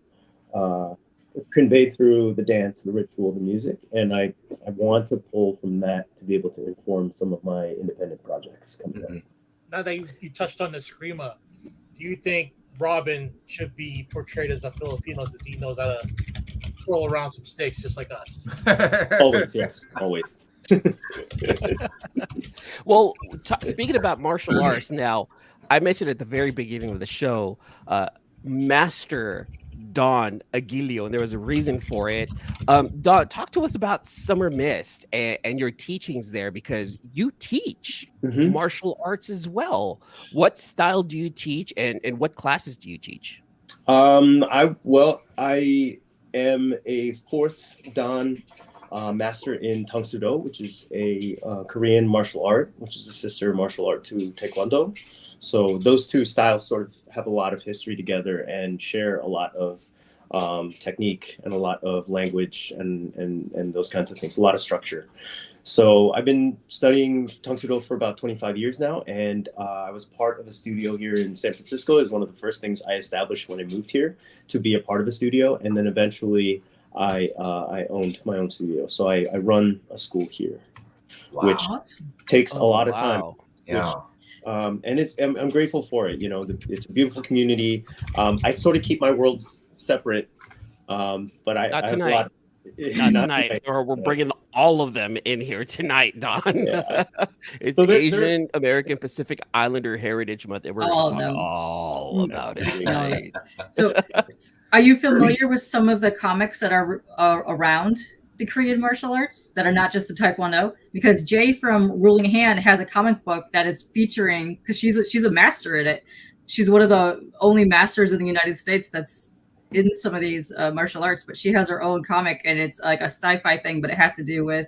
the dance, the ritual, the music, and I want to pull from that to be able to inform some of my independent projects coming up. Now that you touched on the Screama, do you think Robin should be portrayed as a Filipino since he knows how to twirl around some sticks just like us? Always, yes, always. Well, speaking about martial arts, now I mentioned at the very beginning of the show, Master Don Aguillo, and there was a reason for it. Don, talk to us about Summer Mist and your teachings there, because you teach martial arts as well. What style do you teach, and what classes do you teach? I am a fourth Dan master in Tang Soo Do, which is a Korean martial art, which is a sister martial art to Taekwondo. So those two styles sort of have a lot of history together and share a lot of technique and a lot of language and those kinds of things, a lot of structure. So I've been studying Tang Soo Do for about 25 years now, and I was part of a studio here in San Francisco. It was one of the first things I established when I moved here, to be a part of a studio, and then eventually I owned my own studio. So I run a school here, which takes a lot of time. Yeah. And I'm grateful for it. It's a beautiful community. I sort of keep my worlds separate, but Not tonight. Not tonight. Or we're bringing all of them in here tonight, Don. Yeah. It's so Asian American Pacific Islander Heritage Month, and we're going to talk all about it tonight. So, are you familiar with some of the comics that are around the Korean martial arts that are not just the Taekwondo? Because Jay from Ruling Hand has a comic book that is featuring, because she's a master in it. She's one of the only masters in the United States that's in some of these martial arts, but she has her own comic, and it's like a sci-fi thing, but it has to do with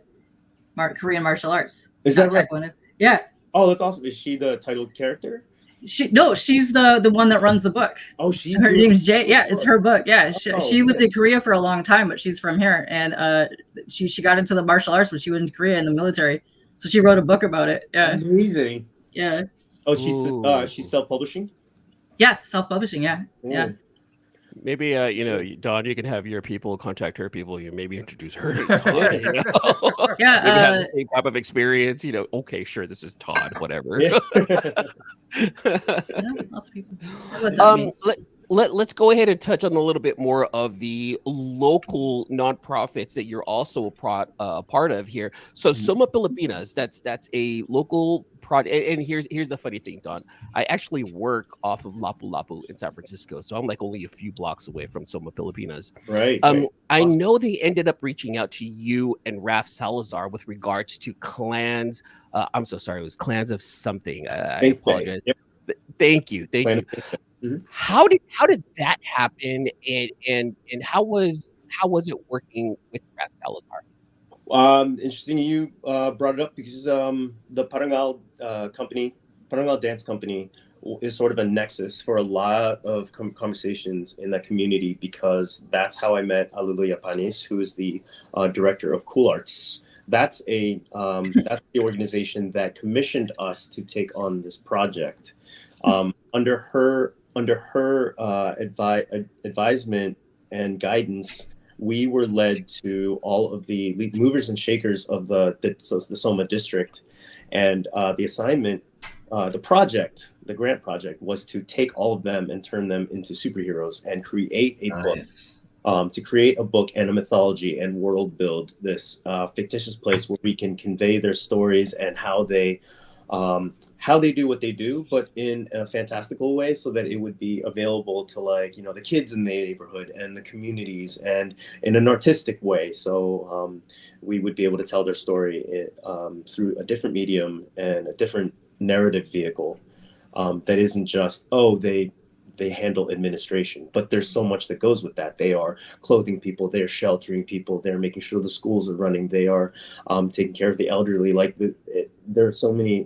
Korean martial arts. Is that right? Taekwondo. Yeah. Oh, that's awesome. Is she the titled character? She's the one that runs the book. Oh, her name's Jay. Yeah, it's her book. Yeah, she lived in Korea for a long time, but she's from here, and she got into the martial arts when she was in Korea in the military. So she wrote a book about it. Yeah, amazing. Yeah. Oh, she's self-publishing. Yes, self-publishing. Yeah, yeah. Maybe Don, you can have your people contact her people. You maybe introduce her to Todd. Yeah, maybe have the same type of experience. Okay, sure, this is Todd. Whatever. Yeah, lots of people. Let's go ahead and touch on a little bit more of the local nonprofits that you're also a part of here. So Soma Pilipinas, that's a local project. And here's the funny thing, Don. I actually work off of Lapu-Lapu in San Francisco, so I'm like only a few blocks away from Soma Pilipinas. Right. I know they ended up reaching out to you and Raf Salazar with regards to clans. I'm so sorry, it was clans of something. I apologize. Yep. Thank you. Mm-hmm. How did that happen, and how was it working with Raf Salazar? Interesting you brought it up, because the Parangal Dance Company is sort of a nexus for a lot of conversations in that community, because that's how I met Alulia Panis, who is the director of Cool Arts. That's that's the organization that commissioned us to take on this project. Under her advisement and guidance, we were led to all of the movers and shakers of the Soma district, and the assignment, the grant project, was to take all of them and turn them into superheroes and create a book. To create a book and a mythology and world build this fictitious place where we can convey their stories and how they do what they do, but in a fantastical way, so that it would be available to, like, the kids in the neighborhood and the communities, and in an artistic way. So we would be able to tell their story through a different medium and a different narrative vehicle that isn't just, they handle administration, but there's so much that goes with that. They are clothing people, they're sheltering people, they're making sure the schools are running, they are taking care of the elderly. Like there were so many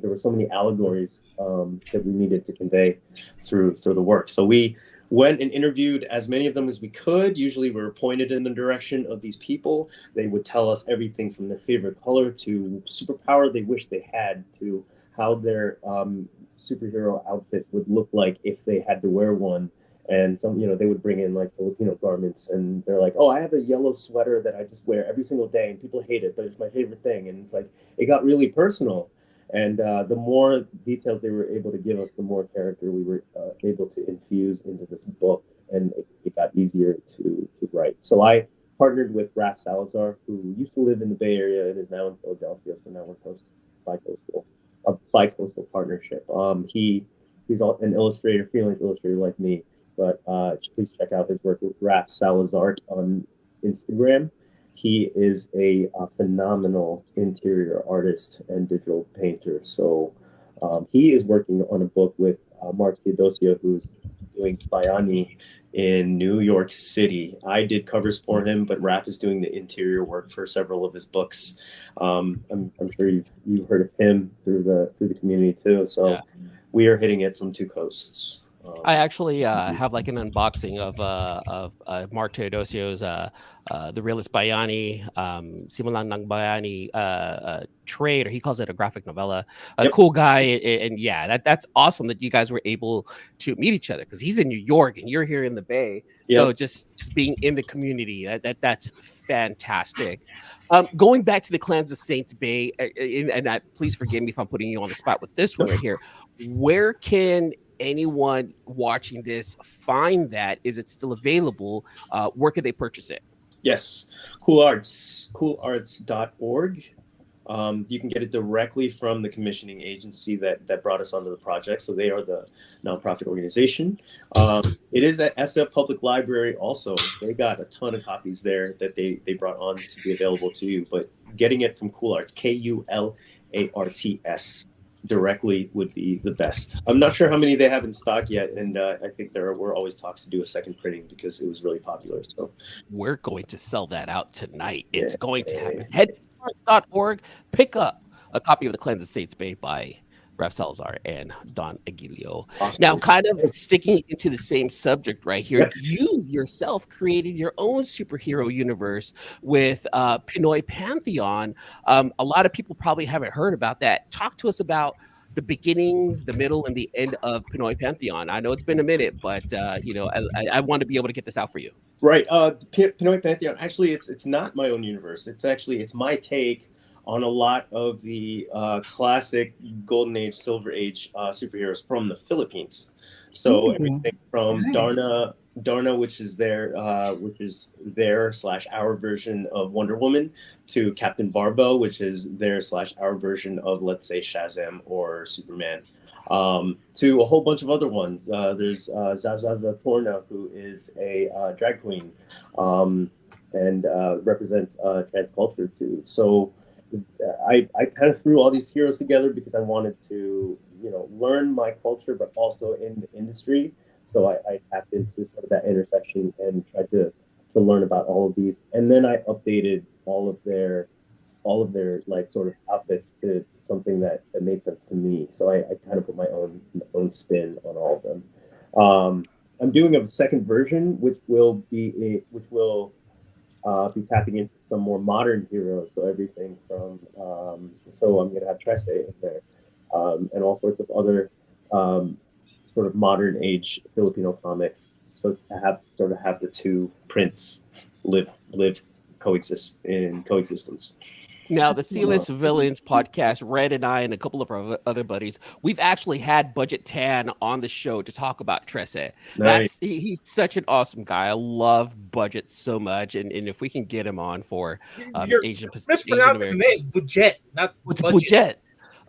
allegories that we needed to convey through the work. So we went and interviewed as many of them as we could. Usually we were pointed in the direction of these people. They would tell us everything from their favorite color to superpower they wish they had, to how their superhero outfit would look like if they had to wear one. And some, they would bring in like Filipino garments, and they're like, I have a yellow sweater that I just wear every single day, and people hate it, but it's my favorite thing. And it's like, it got really personal. And the more details they were able to give us, the more character we were able to infuse into this book, and it got easier to write. So I partnered with Raph Salazar, who used to live in the Bay Area and is now in Philadelphia. So now we're a bi-coastal partnership. He's an illustrator, freelance illustrator like me, but please check out his work with Raph Salazar on Instagram. He is a phenomenal interior artist and digital painter. So he is working on a book with Mark Theodosia, who's doing Bayani in New York City. I did covers for him, but Raph is doing the interior work for several of his books. I'm sure you've heard of him through the community too. So we are hitting it from two coasts. I actually have like an unboxing of Mark Teodosio's The Realist Bayani, Simulan ng Bayani trade, or he calls it a graphic novella. Cool guy, and yeah, that's awesome that you guys were able to meet each other, because he's in New York and you're here in the Bay. So just being in the community, that's fantastic. Going back to the Clans of Saints Bay, and please forgive me if I'm putting you on the spot with this one right here. Where can anyone watching this find that? Is it still available? Where could they purchase it? Yes, coolarts.org. You can get it directly from the commissioning agency that brought us onto the project. So they are the nonprofit organization. It is at SF Public Library also. They got a ton of copies there that they brought on to be available to you. But getting it from Cool Arts, KULARTS, directly would be the best. I'm not sure how many they have in stock yet, and I think there were always talks to do a second printing because it was really popular. So we're going to sell that out tonight. It's going to happen. Head to arts.org, pick up a copy of The Clans of Saints Bay by Raph Salazar and Don Aguillo. Awesome. Now, kind of sticking into the same subject right here, you yourself created your own superhero universe with Pinoy Pantheon. A lot of people probably haven't heard about that. Talk to us about the beginnings, the middle, and the end of Pinoy Pantheon. I know it's been a minute, but I want to be able to get this out for you. Right. Pinoy Pantheon, actually, it's not my own universe. It's my take on a lot of the classic Golden Age, Silver Age superheroes from the Philippines. So everything from Darna, which is their / our version of Wonder Woman, to Captain Barbo, which is their / our version of, let's say, Shazam or Superman, to a whole bunch of other ones. There's Zazaza Torna, who is a drag queen and represents trans culture too. So I kind of threw all these heroes together because I wanted to, learn my culture, but also in the industry. So I tapped into sort of that intersection and tried to learn about all of these. And then I updated all of their all of their like sort of outfits to something that made sense to me. So I kind of put my own spin on all of them. I'm doing a second version, which will be tapping into some more modern heroes. So everything from so I'm gonna have Trece in there, and all sorts of other sort of modern age Filipino comics. So to have the two prints live coexistence. Now, the C-List Villains podcast, Red and I and a couple of our other buddies, we've actually had Budget Tan on the show to talk about Trece. Nice. He's such an awesome guy. I love Budget so much, and if we can get him on for You're Asian mispronouncing the name. It's Budget, not Budget.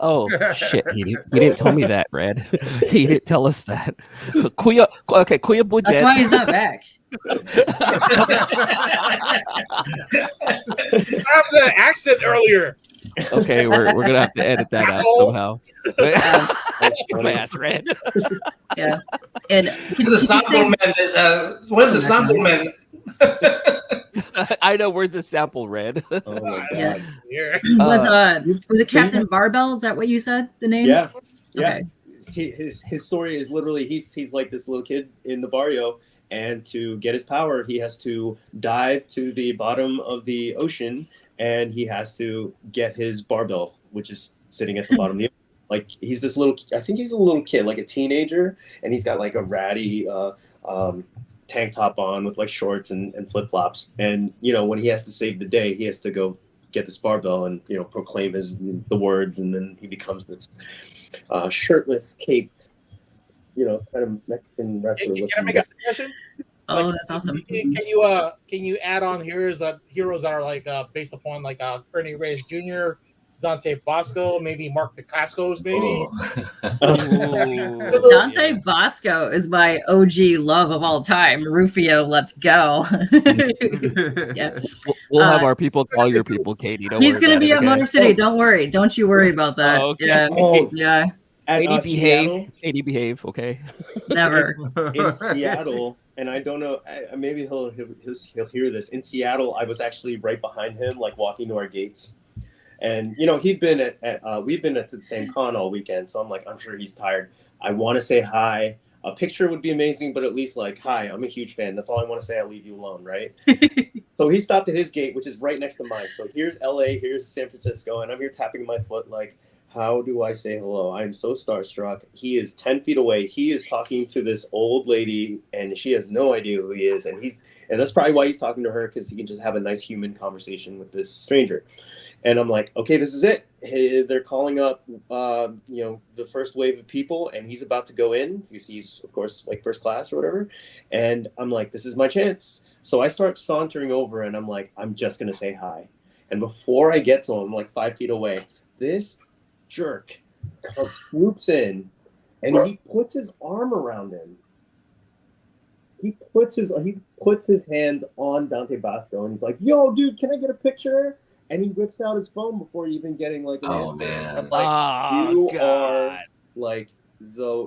Oh shit! He didn't tell me that, Red. He didn't tell us that. Kuya Budget. That's why he's not back. I have the accent earlier. Okay, we're gonna have to edit that out somehow. My ass red. Yeah, and This is a sample man. Where's the sample man? I know. Where's the sample, Red? Oh my Yeah. god. Was it Captain Barbell? Is that what you said? The name? Yeah. Okay. His story is literally he's like this little kid in the barrio, and to get his power, he has to dive to the bottom of the ocean, and he has to get his barbell, which is sitting at the bottom of the ocean. Like he's this little, I think he's a little kid, like a teenager, and he's got like a ratty tank top on with like shorts and flip flops. And when he has to save the day, he has to go get this barbell and proclaim the words, and then he becomes this shirtless, caped, kind of Mexican wrestler. Can I make a suggestion? Oh, that's awesome. Can you add on heroes that are like based upon like Ernie Reyes Jr., Dante Bosco, maybe Mark DeCascos, maybe. Dante Bosco is my OG love of all time. Rufio, let's go. Yeah, We'll have our people call your people, Katie. He's gonna be at Motor City. Don't worry. Don't you worry about that. Okay. Yeah. At behave. Katie, behave. Okay. Never. In Seattle, and I don't know, maybe he'll hear this. In Seattle, I was actually right behind him, like walking to our gates. And he'd been we've been at the same con all weekend, so I'm like, I'm sure he's tired. I want to say hi. A picture would be amazing, but at least like, hi, I'm a huge fan. That's all I want to say. I'll leave you alone, right? So he stopped at his gate, which is right next to mine. So here's LA, here's San Francisco, and I'm here tapping my foot like, how do I say hello? I'm so starstruck. He is 10 feet away. He is talking to this old lady, and she has no idea who he is. And that's probably why he's talking to her, because he can just have a nice human conversation with this stranger. And I'm like, okay, this is it. Hey, they're calling up, the first wave of people, and he's about to go in. He's, of course, like first class or whatever. And I'm like, this is my chance. So I start sauntering over, and I'm like, I'm just going to say hi. And before I get to him, like 5 feet away, this jerk swoops in, and he puts his arm around him. He puts his hands on Dante Bosco, and he's like, yo, dude, can I get a picture? And he whips out his phone before even getting like an answer. Man. I'm like,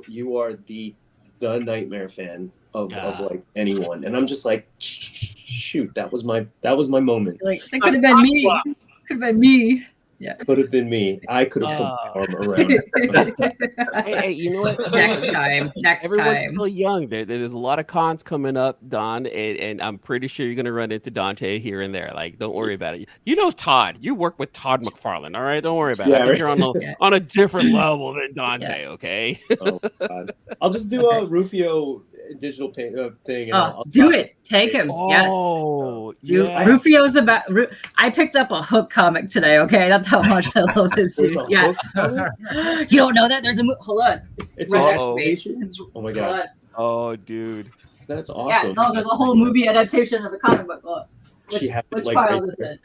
you are the nightmare fan of like anyone. And I'm just like, shoot, that was my moment. Like, that could have been me. Could have been me. Yeah. Could have been me. I could have put my arm around it. Hey, you know what? Next time. Everyone's still young. There's a lot of cons coming up, Don, and I'm pretty sure you're gonna run into Dante here and there. Like, don't worry about it. You know Todd. You work with Todd McFarlane. All right, don't worry about it. I think you're on a different level than Dante. Okay. Oh God. I'll just do a Rufio digital thing. And I'll do it. Take him. Oh, yes. Dude, Rufio's the best. I picked up a Hook comic today. Okay, that's how much I love this dude. Yeah. You don't know that? There's a hold on. It's right next to me. Oh my God. Oh, dude. That's awesome. Yeah. No, there's a whole movie adaptation of the comic book. Look. Which file is it?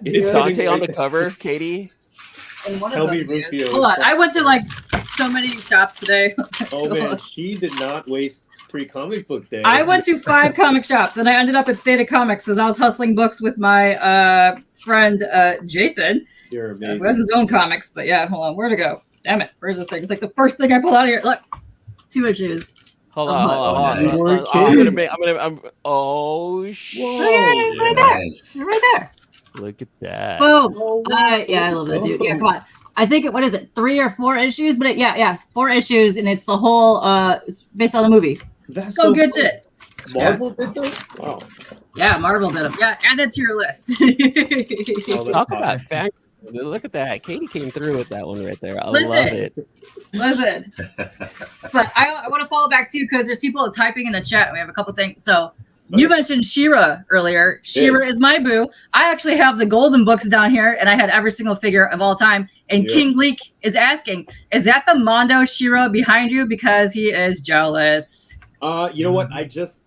Is Dante on the cover, Katie? Hold on. I went to like so many shops today. Oh man, she did not waste pre-comic book day. I went to 5 comic shops, and I ended up at State of Comics because I was hustling books with my friend Jason. You're amazing. Who has his own comics, but yeah, hold on. Where'd it go? Damn it. Where's this thing? It's like the first thing I pulled out of here. Look. 2 issues. Hold on. Oh shit. Right there. Look at that. Boom. Oh, Yeah, I love that dude. Yeah, come on. I think what is it, 3 or 4 issues? But yeah, 4 issues, and it's the whole. It's based on the movie. That's Go so get cool. it. Marvel did this? Wow. Yeah, Marvel did them. Yeah, add that to your list. Talk about fan. Look at that. Katie came through with that one right there. I Listen. love it. Listen, but I want to follow back too because there's people typing in the chat. We have a couple things. So you mentioned She-Ra earlier. She-Ra is my boo. I actually have the golden books down here, and I had every single figure of all time. And King Leek is asking, is that the Mondo She-Ra behind you? Because he is jealous. You know what? I just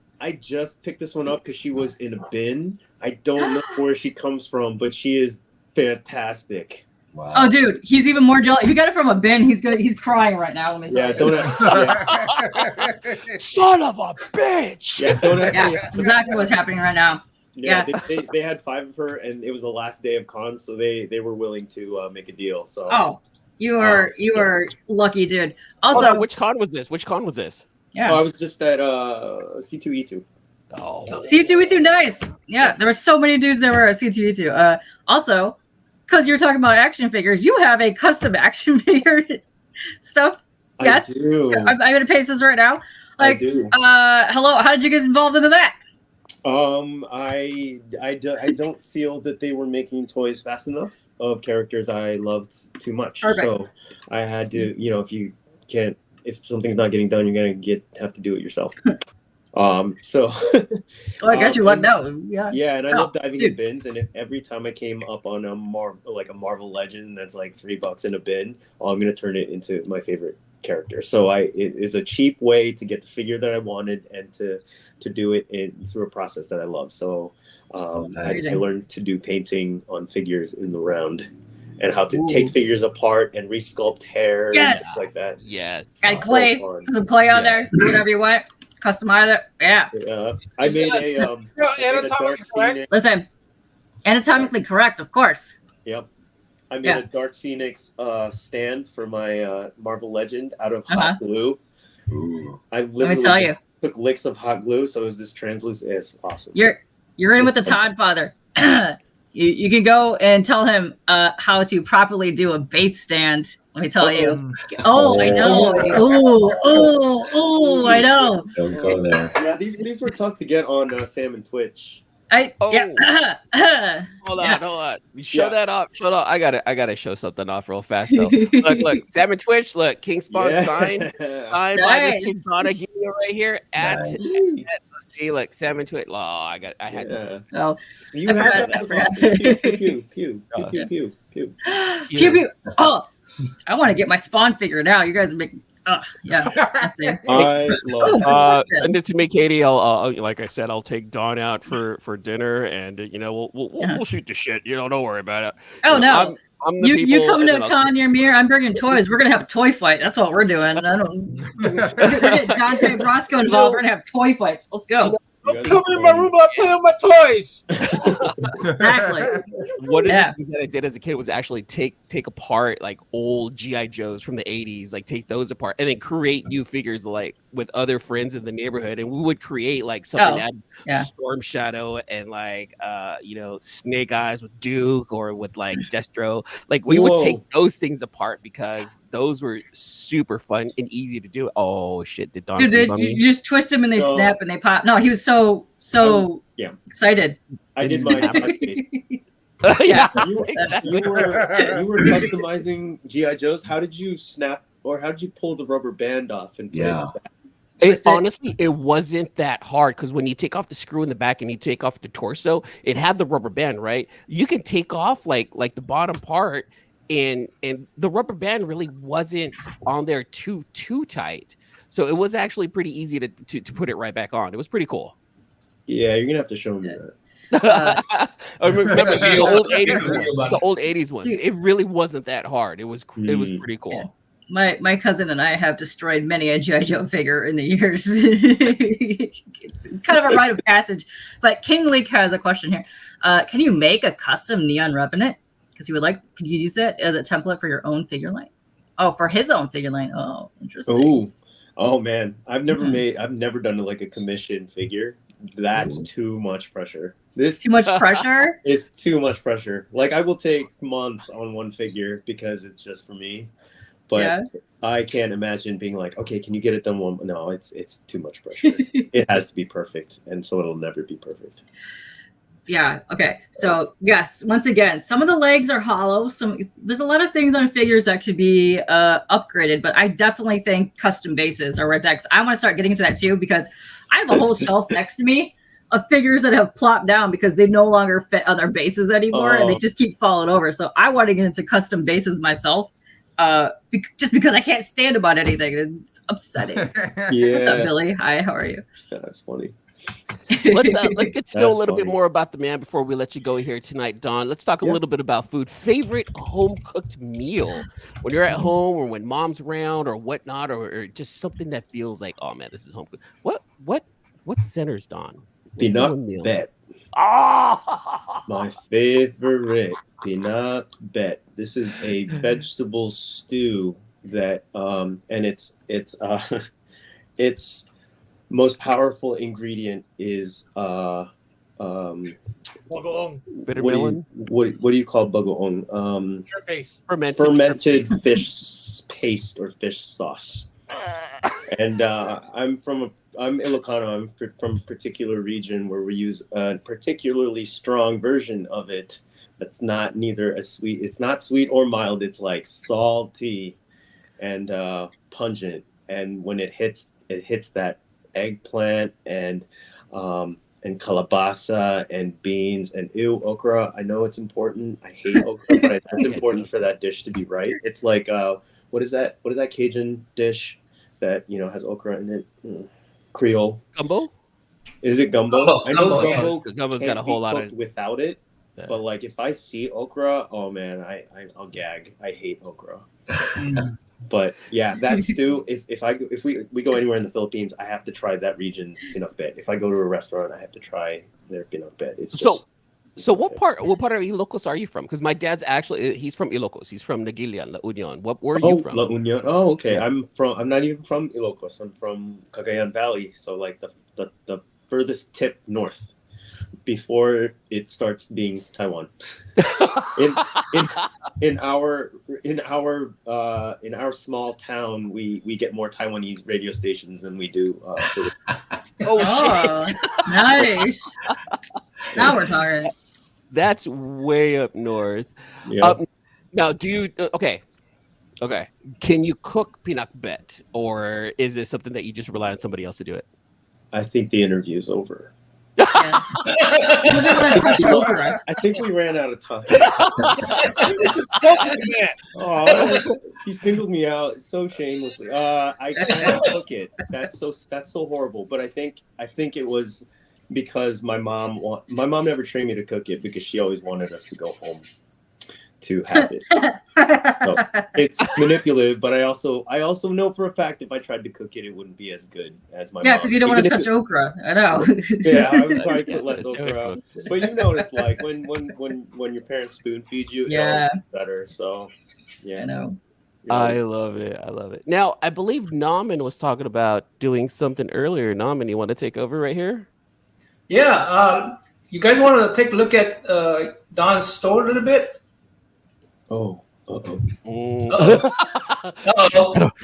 picked this one up because she was in a bin. I don't know where she comes from, but she is fantastic. Wow. Oh, dude, he's even more jealous. If you got it from a bin, he's good. He's crying right now. Let me tell you. Son of a bitch. Yeah, don't ask me. Exactly what's happening right now. Yeah, they had 5 of her, and it was the last day of con, so they were willing to make a deal. So you are lucky, dude. Also, which con was this? Yeah, I was just at C2E2. Oh, C2E2, nice. Yeah, there were so many dudes that were at C2E2. Also, because you're talking about action figures, you have a custom action figure stuff. Yes, I do. I'm gonna paste this right now. Like, I do. Hello, how did you get involved into that? I don't feel that they were making toys fast enough of characters I loved too much. Perfect. So I had to, if something's not getting done, you're gonna have to do it yourself. So I guess you let know. Yeah, and I love diving in bins, and if every time I came up on a Marvel Legend that's like $3 in a bin, I'm gonna turn it into my favorite character. So it is a cheap way to get the figure that I wanted and to do it through a process that I love. So I learned to do painting on figures in the round and how to take figures apart and resculpt hair and stuff like that. Yes. And clay, put some clay on there, do whatever you want, customize it. Yeah. I made a Dark Phoenix. Listen, anatomically correct, of course. Yep. I made a Dark Phoenix stand for my Marvel Legend out of hot glue. Ooh. I literally took licks of hot glue, so it was this translucent. It's awesome. You're in with the Todd father. You can go and tell him how to properly do a base stand. Let me tell you. Oh, I know. Oh, I know. Don't go there. Yeah, these were tough to get on Sam and Twitch. Hold on. Show that off. I gotta show something off real fast though. look, Sam and Twitch. Look, King Spawn signed by Mr. Don Aguillo right here at. See, look, Sam and Twitch. Oh, I had to just. Oh, you have that. Pew. Oh, I want to get my Spawn figure now. You guys are making. Yeah. I love send it to me, Katie. I'll like I said, I'll take Dawn out for dinner, and we'll shoot the shit. Don't worry about it. Oh no, I'm you come to a con near me. I'm bringing toys. We're gonna have a toy fight. That's what we're doing. We're getting Dante Brosco involved. We're gonna have toy fights. Let's go. I'm coming in my room. I'm playing with my toys. Exactly. One of the things that I did as a kid was actually take apart like old GI Joes from the 80s, like take those apart and then create new figures like with other friends in the neighborhood, and we would create like something that had Storm Shadow and like Snake Eyes with Duke or with like Destro. Like we would take those things apart because those were super fun and easy to do. Oh shit! Did Don freeze on me? You just twist them and they snap and they pop. No, he was so excited. I did mine. Yeah, you were customizing GI Joes. How did you snap or how did you pull the rubber band off and put it back? Honestly, it wasn't that hard because when you take off the screw in the back and you take off the torso, it had the rubber band, right? You can take off like the bottom part, and the rubber band really wasn't on there too tight. So it was actually pretty easy to put it right back on. It was pretty cool. Yeah, you're gonna have to show me that. I remember the old 80s ones. The old 80s ones. It really wasn't that hard. It was pretty cool. Yeah. My cousin and I have destroyed many a G.I. Joe figure in the years. It's kind of a rite of passage. But King Leek has a question here. Can you make a custom Neon Revenant? Because he would like, could you use that as a template for your own figure line? Oh, for his own figure line. Oh, interesting. Oh man. I've never done like a commission figure, that's too much pressure. This Too much pressure. is too much pressure. Like I will take months on one figure because it's just for me. But Yeah. I can't imagine being like, okay, can you get it done one? No, it's too much pressure. It has to be perfect, and so it'll never be perfect. Yeah. Okay. So yes, once again, some of the legs are hollow. There's a lot of things on figures that could be upgraded, but I definitely think custom bases are where it's at. 'Cause I want to start getting into that too, because I have a whole shelf next to me of figures that have plopped down because they no longer fit other bases anymore, and they just keep falling over. So I want to get into custom bases myself, just because I can't stand about anything. It's upsetting. Yeah. What's up, Billy? Hi. How are you? Yeah, that's funny. Let's get to know a little bit funny. more about the man before we let you go here tonight, Don. Let's talk a little bit about food. Favorite home cooked meal when you're at home or when mom's around or whatnot, or just something that feels like, oh man, this is home cooked. What centers, Don? What's the one Peanut meal? bet. Ah, My favorite peanut bet. This is a vegetable stew that and its most powerful ingredient is Bagoong. bitter what do you melon, what do you call bagoong? Shrimp paste. fermented Fish paste or fish sauce. And I'm Ilocano. I'm from a particular region where we use a particularly strong version of it. That's not neither as sweet. It's not sweet or mild. It's like salty and pungent. And when it hits that eggplant and calabasa and beans and okra. I know it's important. I hate okra, but it's important for that dish to be right. It's like what is that Cajun dish that has okra in it? Creole. gumbo. Is it gumbo? Gumbo, I know gumbo, Gumbo's can't got a whole be lot cooked of. without it. Yeah. But like if I see okra, oh man, I'll gag. I hate okra. But yeah, that stew. If we go anywhere in the Philippines, I have to try that region's peanut bet. If I go to a restaurant, I have to try their peanut bet. It's just So what part of Ilocos are you from? Because my dad's he's from Ilocos. He's from Naguilian, La Union. Where are you from? La Union. Oh, okay. I'm not even from Ilocos. I'm from Cagayan Valley. So like the furthest tip north before it starts being Taiwan. in our small town, we get more Taiwanese radio stations than we do. Oh, nice. Now we're talking. That's way up north. Yeah. Now, do you okay? Can you cook peanut bet, or is it something that you just rely on somebody else to do it? I think the interview is over. Yeah. I think we ran out of time. You just insulted the man. Oh, he singled me out so shamelessly. I can't cook it. That's so horrible. But I think it was because my mom never trained me to cook it because she always wanted us to go home to have it. So it's manipulative, but I also know for a fact if I tried to cook it, it wouldn't be as good as my mom. Yeah, because you don't want to touch okra. I know. Yeah, I would probably put less okra. But you know what it's like when your parents spoon feed you, it always gets better. So yeah. I know. I love it. Now, I believe Nauman was talking about doing something earlier. Nauman, you want to take over right here? Yeah. You guys want to take a look at Don's store a little bit? Oh. Uh-oh. Uh-oh.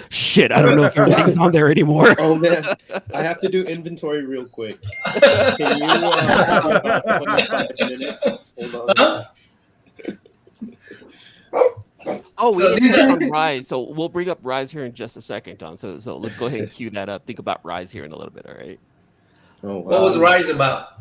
Shit, I don't know if everything's on there anymore. Oh man, I have to do inventory real quick. Can you about 25 minutes? Hold on. Oh, we didn't touch on Rise, so we'll bring up Rise here in just a second, Don. So let's go ahead and cue that up. Think about Rise here in a little bit, all right? Oh, wow. What was Rise about?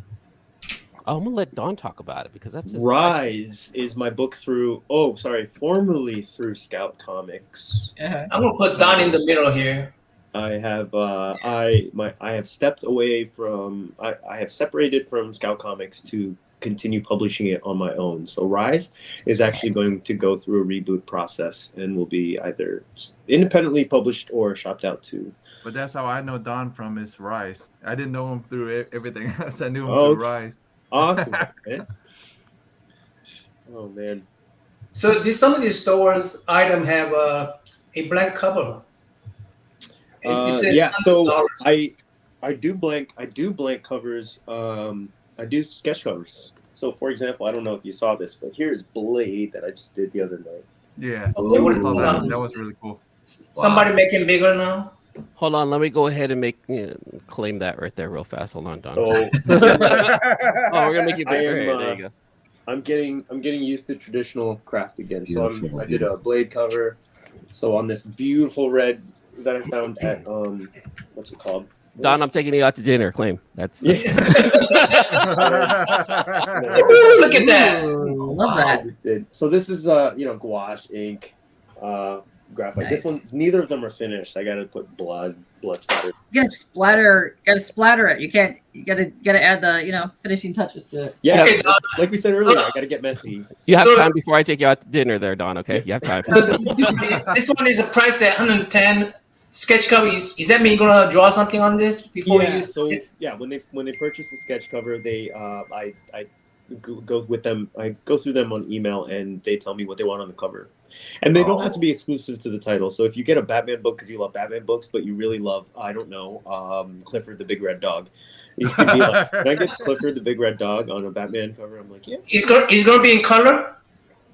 I'm gonna let Don talk about it because that's Rise is my book formerly through Scout Comics. I'm gonna put Don in the middle here. I have I have stepped away from I have separated from Scout Comics to continue publishing it on my own. So Rise is actually going to go through a reboot process and will be either independently published or shopped out to. But that's how I know Don from is Rise. I didn't know him through everything else. I knew him through Rise. Awesome, man. Oh man. So some of these stores item have a blank cover. It says yeah, so $100. I do blank covers. I do sketch covers. So, for example, I don't know if you saw this, but here's Blade that I just did the other night. Yeah. Okay, I saw that. That was really cool. Somebody making bigger now. Hold on, let me go ahead and claim that right there real fast. Hold on, Don. So, Oh, we're gonna make you I bigger. am, There you go. I'm getting used to traditional craft again. So Beautiful, I did a Blade cover. So on this beautiful red that I found at what's it called? Don, I'm taking you out to dinner. Claim that's Yeah. Ooh, look at that. Ooh, love I that. just did. So this is gouache, ink, graphite. Nice. This one, neither of them are finished. I gotta put blood splatter. You gotta splatter it. You gotta add the finishing touches to it. Yeah, Okay, Don. like we said earlier, I gotta get messy. you have So- time before I take you out to dinner there, Don. Okay, you have time. So this one is a price at 110. Sketch cover. Is that mean you're gonna draw something on this before Yeah. you? So yeah, when they purchase the sketch cover, they I go with them. I go through them on email, and they tell me what they want on the cover. And they don't have to be exclusive to the title. So if you get a Batman book because you love Batman books, but you really love, I don't know, Clifford the Big Red Dog, you can be like, can I get Clifford the Big Red Dog on a Batman cover? I'm like, yeah. He's gonna be in color.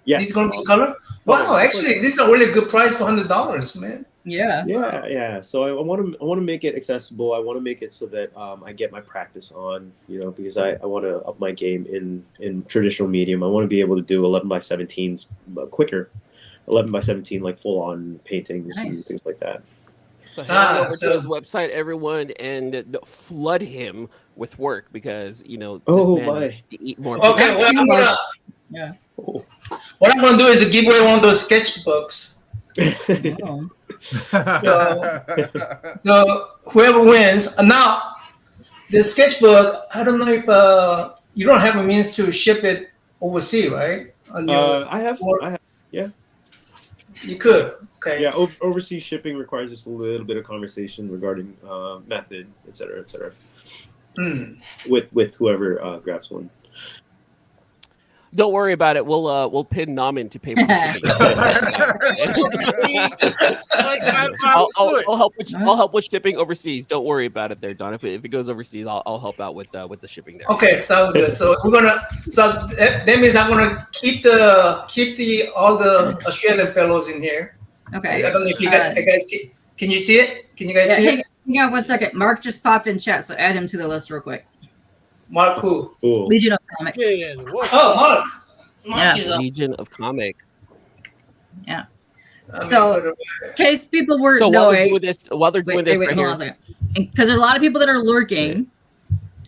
Yeah. He's gonna be in color. Wow, actually, this is a really good price for $100, man. Yeah. Yeah. So I want to make it accessible. I want to make it so that I get my practice on, because I want to up my game in traditional medium. I want to be able to do 11 by 17s quicker. 11 by 17, like full on paintings and Nice. things like that. So head over to his website, everyone, and flood him with work because this man my. needs to eat more. Okay, Not too much. what I'm gonna do is to give away one of those sketchbooks. Oh. So whoever wins. Now, the sketchbook. I don't know if you don't have a means to ship it overseas, right? On your I have. Yeah. You could. Okay. Yeah. Overseas shipping requires just a little bit of conversation regarding method, et cetera, with whoever grabs one. Don't worry about it. We'll pin Namen to pay for the shipping. I'll help with shipping overseas. Don't worry about it, there, Don. If it goes overseas, I'll help out with the shipping there. Okay, sounds good. So we're gonna. So that means I'm gonna keep all the Australian fellows in here. Okay. I don't know if you guys can you see it? Can you guys see it? Hang on 1 second. Mark just popped in chat, so add him to the list real quick. Mark who? Cool. Legion of Comics. Oh, Mark. Yeah. Is up. Legion of Comics. Yeah. I mean, So, in case people weren't So while they're knowing, doing this, right hold here, on a second. Because there's a lot of people that are lurking.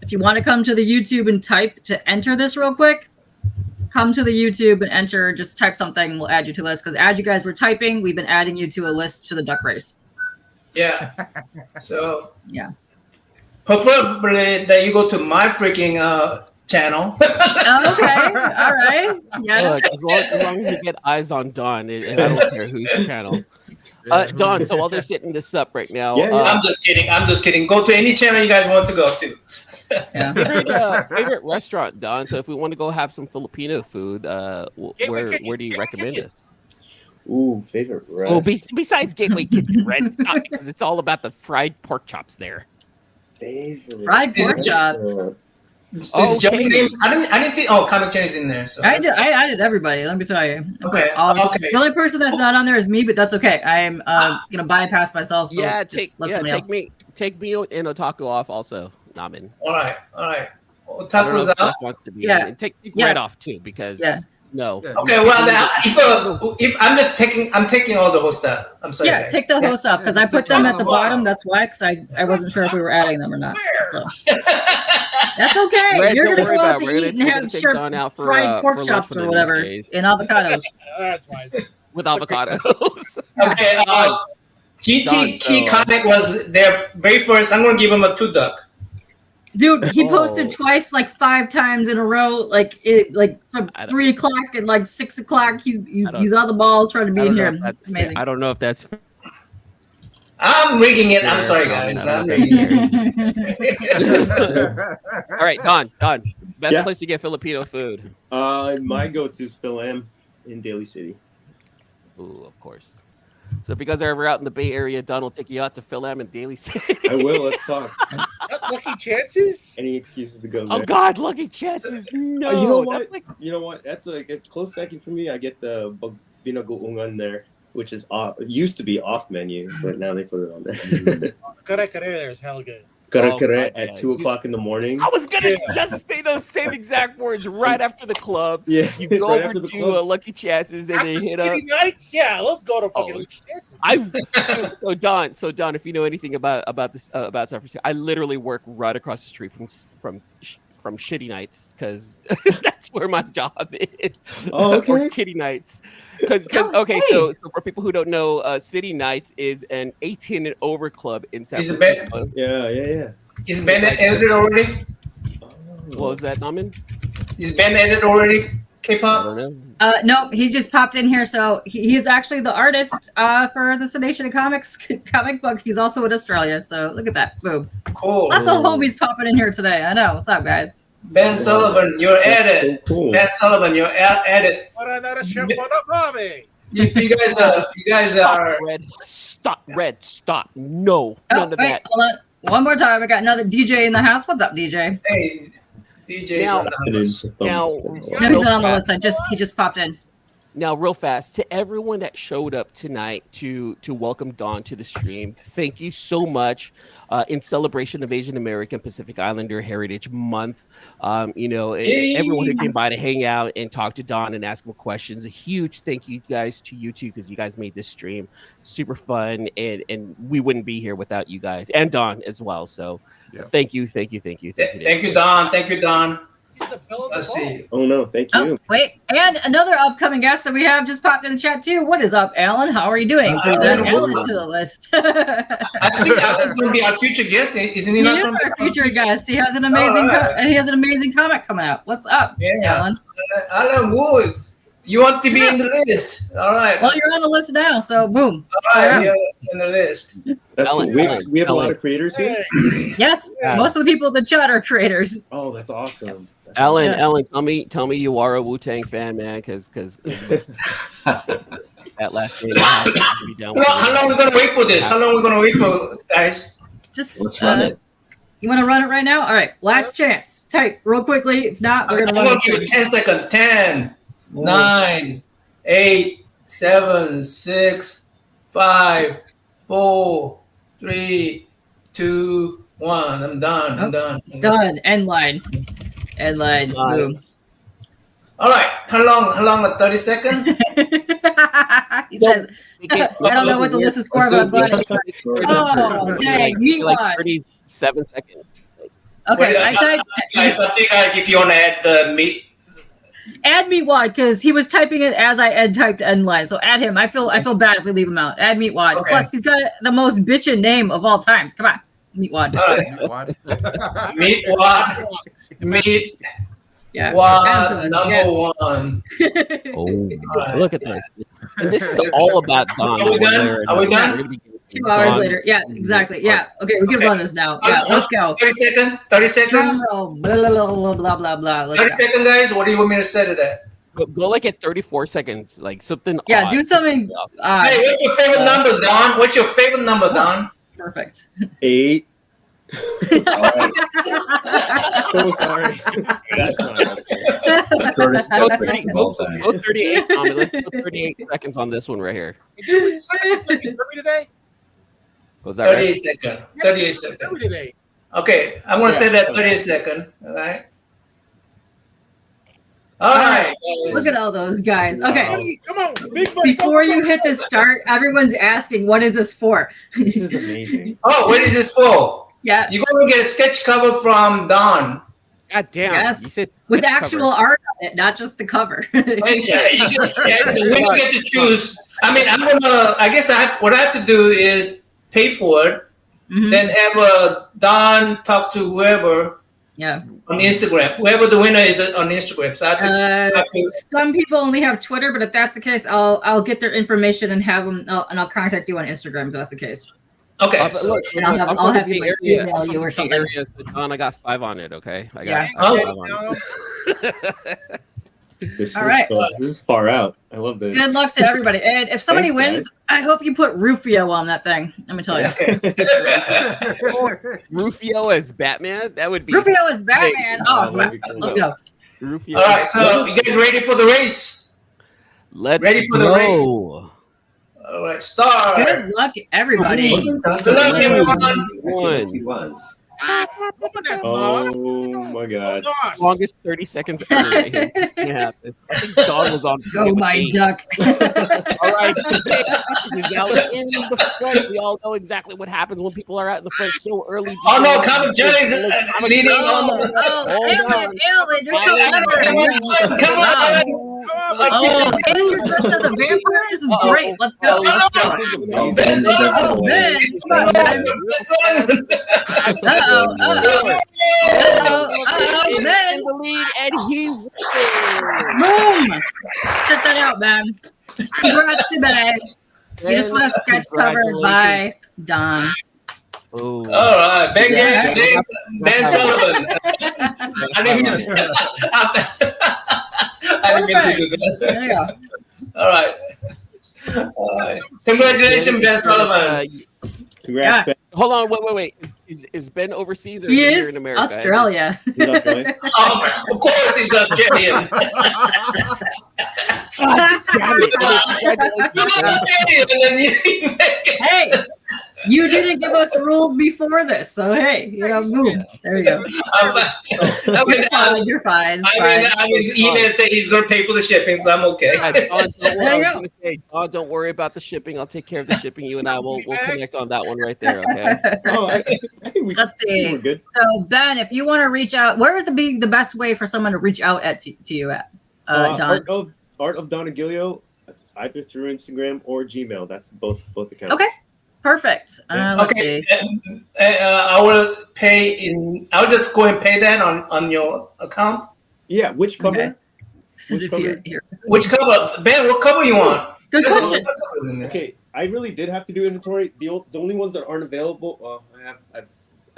If you want to come to the YouTube and type to enter this real quick, come to the YouTube and enter. Just type something, and we'll add you to the list. Because as you guys were typing, we've been adding you to a list to the duck race. Yeah. So Yeah. preferably that you go to my freaking channel. Okay. All right. Yeah. Look, as long as you get eyes on Don, and I don't care whose channel. Don, so while they're setting this up right now, Yeah, I'm just kidding. Go to any channel you guys want to go to. Yeah. favorite restaurant, Don. So if we want to go have some Filipino food, where do you recommend this? Ooh, favorite rest. Oh, besides Gateway Kitchen, Red Stop, because it's all about the fried pork chops there. Favorite Fried pork chops. restaurant. Is Oh, Johnny okay. James? I didn't see. Oh, Comic Jenny's in there. So I did everybody. Let me tell you. Okay. The only person that's not on there is me, but that's okay. I'm gonna bypass myself. So Yeah, take somebody else. take me and Otaku off also, Namen. All right. I don't know Otaku's if out. Jeff wants to be Yeah. in. And take Yeah. Red off too, because no. Yeah. Okay. Well, if I'm taking all the host out. I'm sorry. Yeah, guys. take the host up because I put them at the bottom. That's why, because I wasn't sure if we were adding them or not. So. That's okay. Red, You're don't gonna worry go about out it. to We're eat gonna- and we're have gonna take sharp Don out for, fried pork for lunch chops one or of whatever these days. and avocados. That's fine. With avocados. Okay. GT Done, Key so, Comic was their very first. I'm gonna give him a 2 duck. Dude, he posted Oh. twice, like 5 times in a row, like from I don't- 3 o'clock and like 6 o'clock. He's don't- on the ball trying to be I in don't know here. if that's It's amazing. I don't know if that's I'm rigging it. I'm fair, sorry, Namen. guys. I I'm don't know rigging if it. All right, Don. Best Yeah. place to get Filipino food. My go-to is Phil Am in Daly City. Ooh, of course. So if you guys are ever out in the Bay Area, Don will take you out to Phil Am and Daly City. I will. Let's talk. Lucky chances. Any excuses to go there? Oh God, Lucky Chances. No. You know what? That's like, You know what? That's like a close second for me. I get the binagoongan there, which is off. It used to be off menu, but now they put it on there. Kare there is hell good. Kare Oh, kare my at God. 2:00 in the morning. I was gonna just say those same exact words right after the club. Yeah, You go right over after the to club. Lucky Chances and After then hit up. City Nights, yeah, let's go to fucking Oh, Lucky Chances. So Don, if you know anything about this about San Francisco, I literally work right across the street from Shitty Nights because that's where my job is. Oh, okay. Or Kitty Nights, because okay, so for people who don't know, City Nights is an 18 and over club in San Is it Francisco. Yeah. Is Ben edited already? What was that, Naman? Is Ben edited already? I K-pop? don't know. No, he just popped in here. So he's actually the artist for the Nation of Comics comic book. He's also in Australia. So look at that. Boom. Cool. Lots of homies popping in here today. I know. What's up, guys? Ben Sullivan, you're edit. So cool. Ben Sullivan, you're edit. What another shrimp on the hobby. You guys Stop, are. Red. Stop, Red. Stop. No, Oh, none of wait, that. hold on. One more time. I got another DJ in the house. What's up, DJ? Hey, DJ's Now- on the house. Now, No, he's not on the list. He just popped in. Now, real fast, to everyone that showed up tonight to welcome Dawn to the stream, thank you so much. In celebration of Asian American Pacific Islander Heritage Month, everyone who came by to hang out and talk to Dawn and ask him questions, a huge thank you guys to you two because you guys made this stream super fun, and we wouldn't be here without you guys and Dawn as well. So, thank you. Thank you, Don. Thank you, Don. He's the bill of the Let's ball. see. Oh no, thank you. Oh, wait. And another upcoming guest that we have just popped in the chat, too. What is up, Alan? How are you doing? Please add Alan to the list. I think Alan's going to be our future guest, isn't he? He Not is gonna be our future guest. He has an amazing he has an amazing comic coming out. What's up, Alan? Alan Wood. You want to be in the list? All right. Well, you're on the list now, so boom. All right, you're in the list. That's Ellen, cool. Ellen, We have a lot Ellen. of creators here. Yes, most of the people in the chat are creators. Oh, that's awesome. That's Ellen, Yeah. Ellen, tell me you are a Wu-Tang fan, man, because that last name has to be down with How long are we going to wait for this? How long are we going to wait for, guys? Just Let's run it. You want to run it right now? All right, last chance. Type real quickly. If not, we're I'm gonna run going to give this. it 10 seconds. 10, 9, 8, 7, 6, 5, 4, 3, 2, 1. I'm done. I'm done. Done. End line. End line. Boom. All right. How long? 30 seconds? He says, I don't know what the list is for, but I'm glad. Oh, dang. Me like one. 37 seconds. Okay, I typed. It's up to you guys if you want to add the meat. Add Meatwad because he was typing it as I typed end line. So add him. I feel bad if we leave him out. Add Meatwad. Okay. Plus, he's got the most bitchin' name of all times. Come on, Meatwad. What? Meat what? Meat Yeah. what? Number Yeah. one. Oh, right. look at this. And this is all about Don. Are we done? Are we done? We're gonna be giving 2 hours Don- later. Yeah, exactly. Yeah. Okay, we can Okay. run this now. Yeah, let's go. 30 seconds. 30 seconds. Drum roll. Blah, blah, blah, blah, blah, blah. Let's 30 go. seconds, guys. What do you want me to say to that? Go like at 34 seconds, like something. Yeah, odd. do something. Hey, what's your favorite number, Don? What's your favorite number, Don? Perfect. 8. So sorry. That's not Shortest Go death 30 rate of all go time. 38. Tommy. Let's go 38 seconds on this one right here. Did we decide to continue today? Was that 38 right? seconds. 38 seconds. Derby today. Okay, I'm going to say that 30 seconds. All right. All right. guys. Look at all those guys. Okay. Buddy, come on, big buddy. Before you hit the start, everyone's asking, what is this for? This is amazing. Oh, what is this for? Yeah, You're going to get a sketch cover from Don. God damn. Yes. You said with sketch actual cover. art on it, not just the cover. And, the winner get to choose. I mean, I guess what I have to do is pay for it, Mhm. then have Don talk to whoever Yeah. on Instagram. Whoever the winner is on Instagram. So I have to Some people only have Twitter, but if that's the case, I'll get their information and have them, and I'll contact you on Instagram if that's the case. okay. But look, And I'll have you, like, email I'm you or from the something. Area, so Don, I got 5 on it. Okay. I got Yeah. 5 on it. This All is right. this is far out. I love this. Good luck to everybody. And if somebody Thanks, wins, guys. I hope you put Rufio on that thing. Let me tell you. Rufio as Batman? That would be Rufio is Batman. Oh, that'd be cool. let's go. Rufio. All right, so you get ready for the race. Let's ready for the race. go. All right, start. Good luck, everybody. Wasn't that Good luck, the- everyone. I feel like he was. Oh my god. Gosh. Longest 30 seconds ever. Right here. It's gonna happen. I think Dawn was on. Go, my duck. All right, DJ is out in the front. We all know exactly what happens when people are out in the front so early. Oh no, Comic Johnny's leading on the. Alan, you're so clever. Come on, Oh, and you're dressed as a vampire? This is great. Let's go. Oh, Ben's definitely Ben. Ben. Ben. in the lead, and he wins. Boom. Check that out, man. Congrats to Ben. You just want a sketch covered by Don. Oh. All right, Ben Sullivan. I didn't mean to do that. There you go. All right. Congratulations, Ben Sullivan. Congrats, Ben. Hold on, wait. Is Ben overseas or He is he here is in America? Australia. He's Australian. Of course he's Australian. God damn it. Hey, you didn't give us rules before this, so hey, boom. There you go. You're fine. I mean, email say he's going to pay for the shipping, so I'm okay. Dawn, don't worry about the shipping. I'll take care of the shipping. You and I will connect on that one right there, okay? Oh, I think Let's see. we're good. So Ben, if you want to reach out, where would be the best way for someone to reach out to you at? Don. Art of Don Aguillo, either through Instagram or Gmail. That's both accounts. Okay. Perfect. Let's Okay, see. I will pay in. I'll just go and pay that on your account. Yeah, which cover? Okay. Send it here. Which cover, Ben? What cover you want? Good There's a question. lot of covers in there. Okay, I really did have to do inventory. The only ones that aren't available,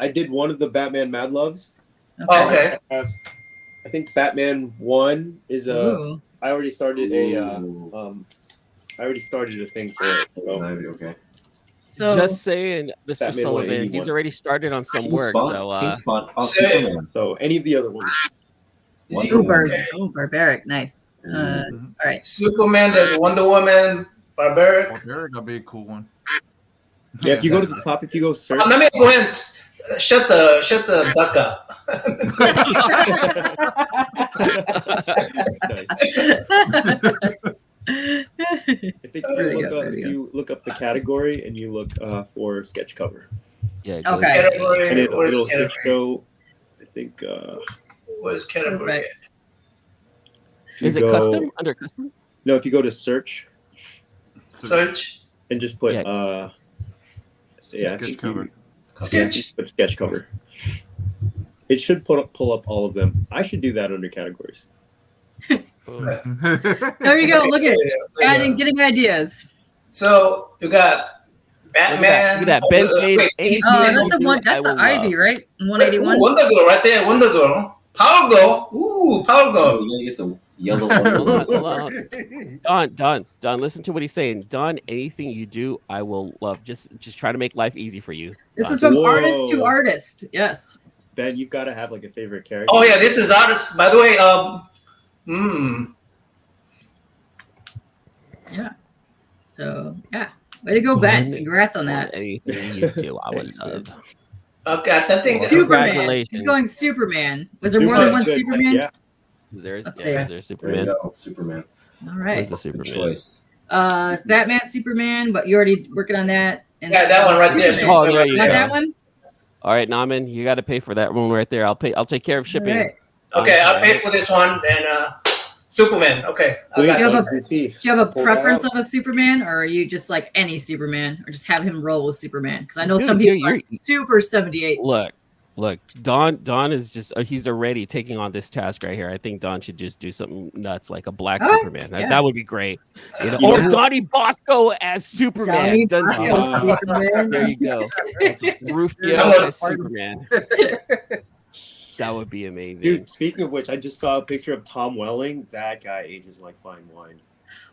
I did one of the Batman Mad Loves. Okay. I think Batman 1 is a. Ooh. I already started a thing for it. So. Okay. So Just saying, Mr. Batman Sullivan, 181. he's already started on some King work. Spot. So King Spot. Oh, Superman. So any of the other ones. barbaric, nice. All right. Superman, there's Wonder Woman, Barbaric. They're gonna be a cool one. Yeah, if you go to the top, if you go search. Let me go ahead. Shut the duck up. I think if you look up the category and you look for sketch cover. yeah. it Okay. goes- Category. And Where's it'll category? show, I think. Where's category? Perfect. If you Is it go- custom? Under custom? No, if you go to search Search. and just put Sketch cover. Sketch. Put sketch cover. It should pull up all of them. I should do that under categories. There you go. Look at it. Adding, getting ideas. So you got Batman. Look at that. Ben says wait, anything Oh, you that's the do, one. I That's the will Ivy, love. right? 181. Ooh, Wonder Girl right there. Wonder Girl. Power Girl. Ooh, Power Oh, Girl. you gotta get the yellow Hold on. Don, listen to what he's saying. Don, anything you do, I will love. Just try to make life easy for you. This is Don. from Whoa. artist to artist. Yes. Ben, you've got to have like a favorite character. Oh yeah, this is artist. By the way, Yeah. So yeah, way to go, Ben. Congrats on that. Anything you do, I would love. Okay, I think Superman. Congratulations. He's going Superman. Was there more than one Superman? Yeah. Is there, Let's is see. there There you Superman? go, Superman. All Where's right. the Good Superman? choice. It's Batman, Superman, but you're already working on that. And Yeah, that one right there. Superman. Oh, there you Not go. that one? All right, Naman, you got to pay for that one right there. I'll take care of shipping. All right. Okay, I'll pay for this one and Superman. Okay, I Wait, got you it. have let me see. Do you have a Pull that preference out. of a Superman, or are you just like any Superman, or just have him roll with Superman? Because I know Dude, some people you're- are super 78. Look, Don is just he's already taking on this task right here. I think Don should just do something nuts like a black All right, Superman. yeah. That would be great. You know, You or know- Donnie Bosco as Superman. Donnie Done Brasco deal. Superman. There you go. Rufio Yeah. as Superman. That would be amazing. Dude, speaking of which, I just saw a picture of Tom Welling. That guy ages like fine wine.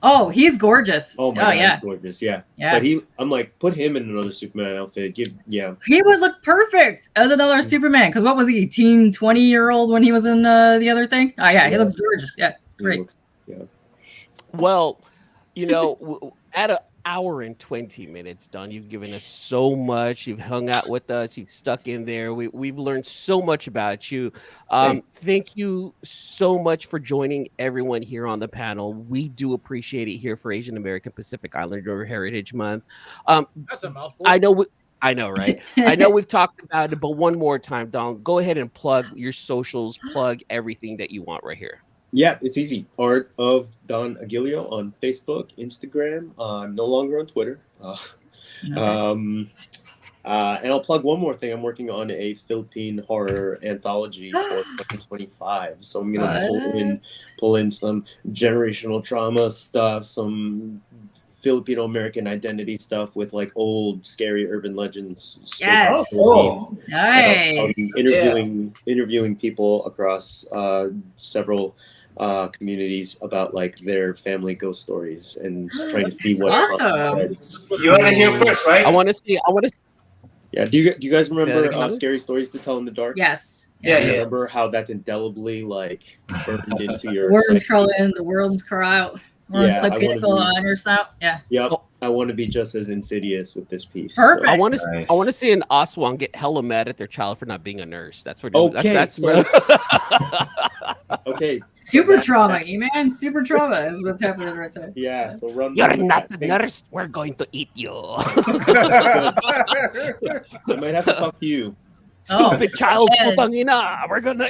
Oh, he's gorgeous. Oh my god, he's gorgeous. Yeah. Yeah. But I'm like, put him in another Superman outfit. He would look perfect as another Superman. Because what was he, 20-year-old when he was in the other thing? Oh yeah, he looks gorgeous. Yeah, great. Well, at an hour and 20 minutes, Don, you've given us so much. You've hung out with us. You've stuck in there. We've learned so much about you. Thank you so much for joining everyone here on the panel. We do appreciate it here for Asian American Pacific Islander Heritage Month. That's a mouthful. I know, right? I know we've talked about it, but one more time, Don, go ahead and plug your socials, plug everything that you want right here. Yeah, it's easy. Art of Don Aguillo on Facebook, Instagram. I'm no longer on Twitter. And I'll plug one more thing. I'm working on a Philippine horror anthology for 2025. So I'm gonna pull in some generational trauma stuff, some Filipino American identity stuff with like old scary urban legends. Yes. Nice. Interviewing people across several communities about like their family ghost stories and trying to see what you want to hear first, right? I want to see. Yeah, do you guys remember Scary Stories to Tell in the Dark? Yes. Yeah. Remember how that's indelibly like burned into your worms crawl in, the worms crawl out. Worms play pinnacle on your snout. Yeah. Yep. I want to be just as insidious with this piece. Perfect. So. I want to see an Aswang get hella mad at their child for not being a nurse. That's what. Okay. That's okay. Super trauma, man. Super trauma is what's happening right there. Yeah. So run. You're not the nurse. We're going to eat you. I might have to talk to you. Stupid child. We're gonna.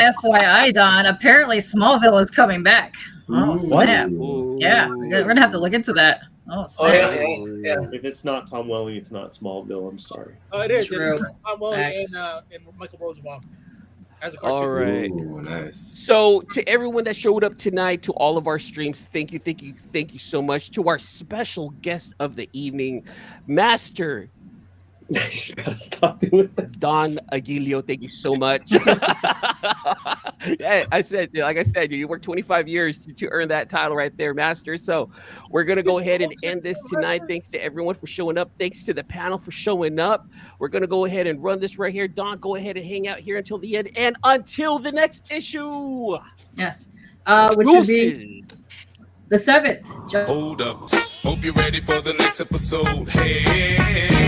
FYI, Don. Apparently, Smallville is coming back. Oh snap! Yeah, we're gonna have to look into that. Oh snap! If it's not Tom Welling, it's not Smallville. I'm sorry. Oh, it is. True. Tom Welling and Michael Rosenbaum as a cartoon. All right. Ooh, nice. So to everyone that showed up tonight, to all of our streams, thank you so much. To our special guest of the evening, Master. You gotta stop doing that. Don Aguillo, thank you so much. Yeah, like I said, you worked 25 years to earn that title right there, Master. So we're gonna go ahead and end this tonight. Thanks to everyone for showing up. Thanks to the panel for showing up. We're gonna go ahead and run this right here. Don, go ahead and hang out here until the end and until the next issue. Yes, which would be the 7th. Hold up. Hope you're ready for the next episode. Hey.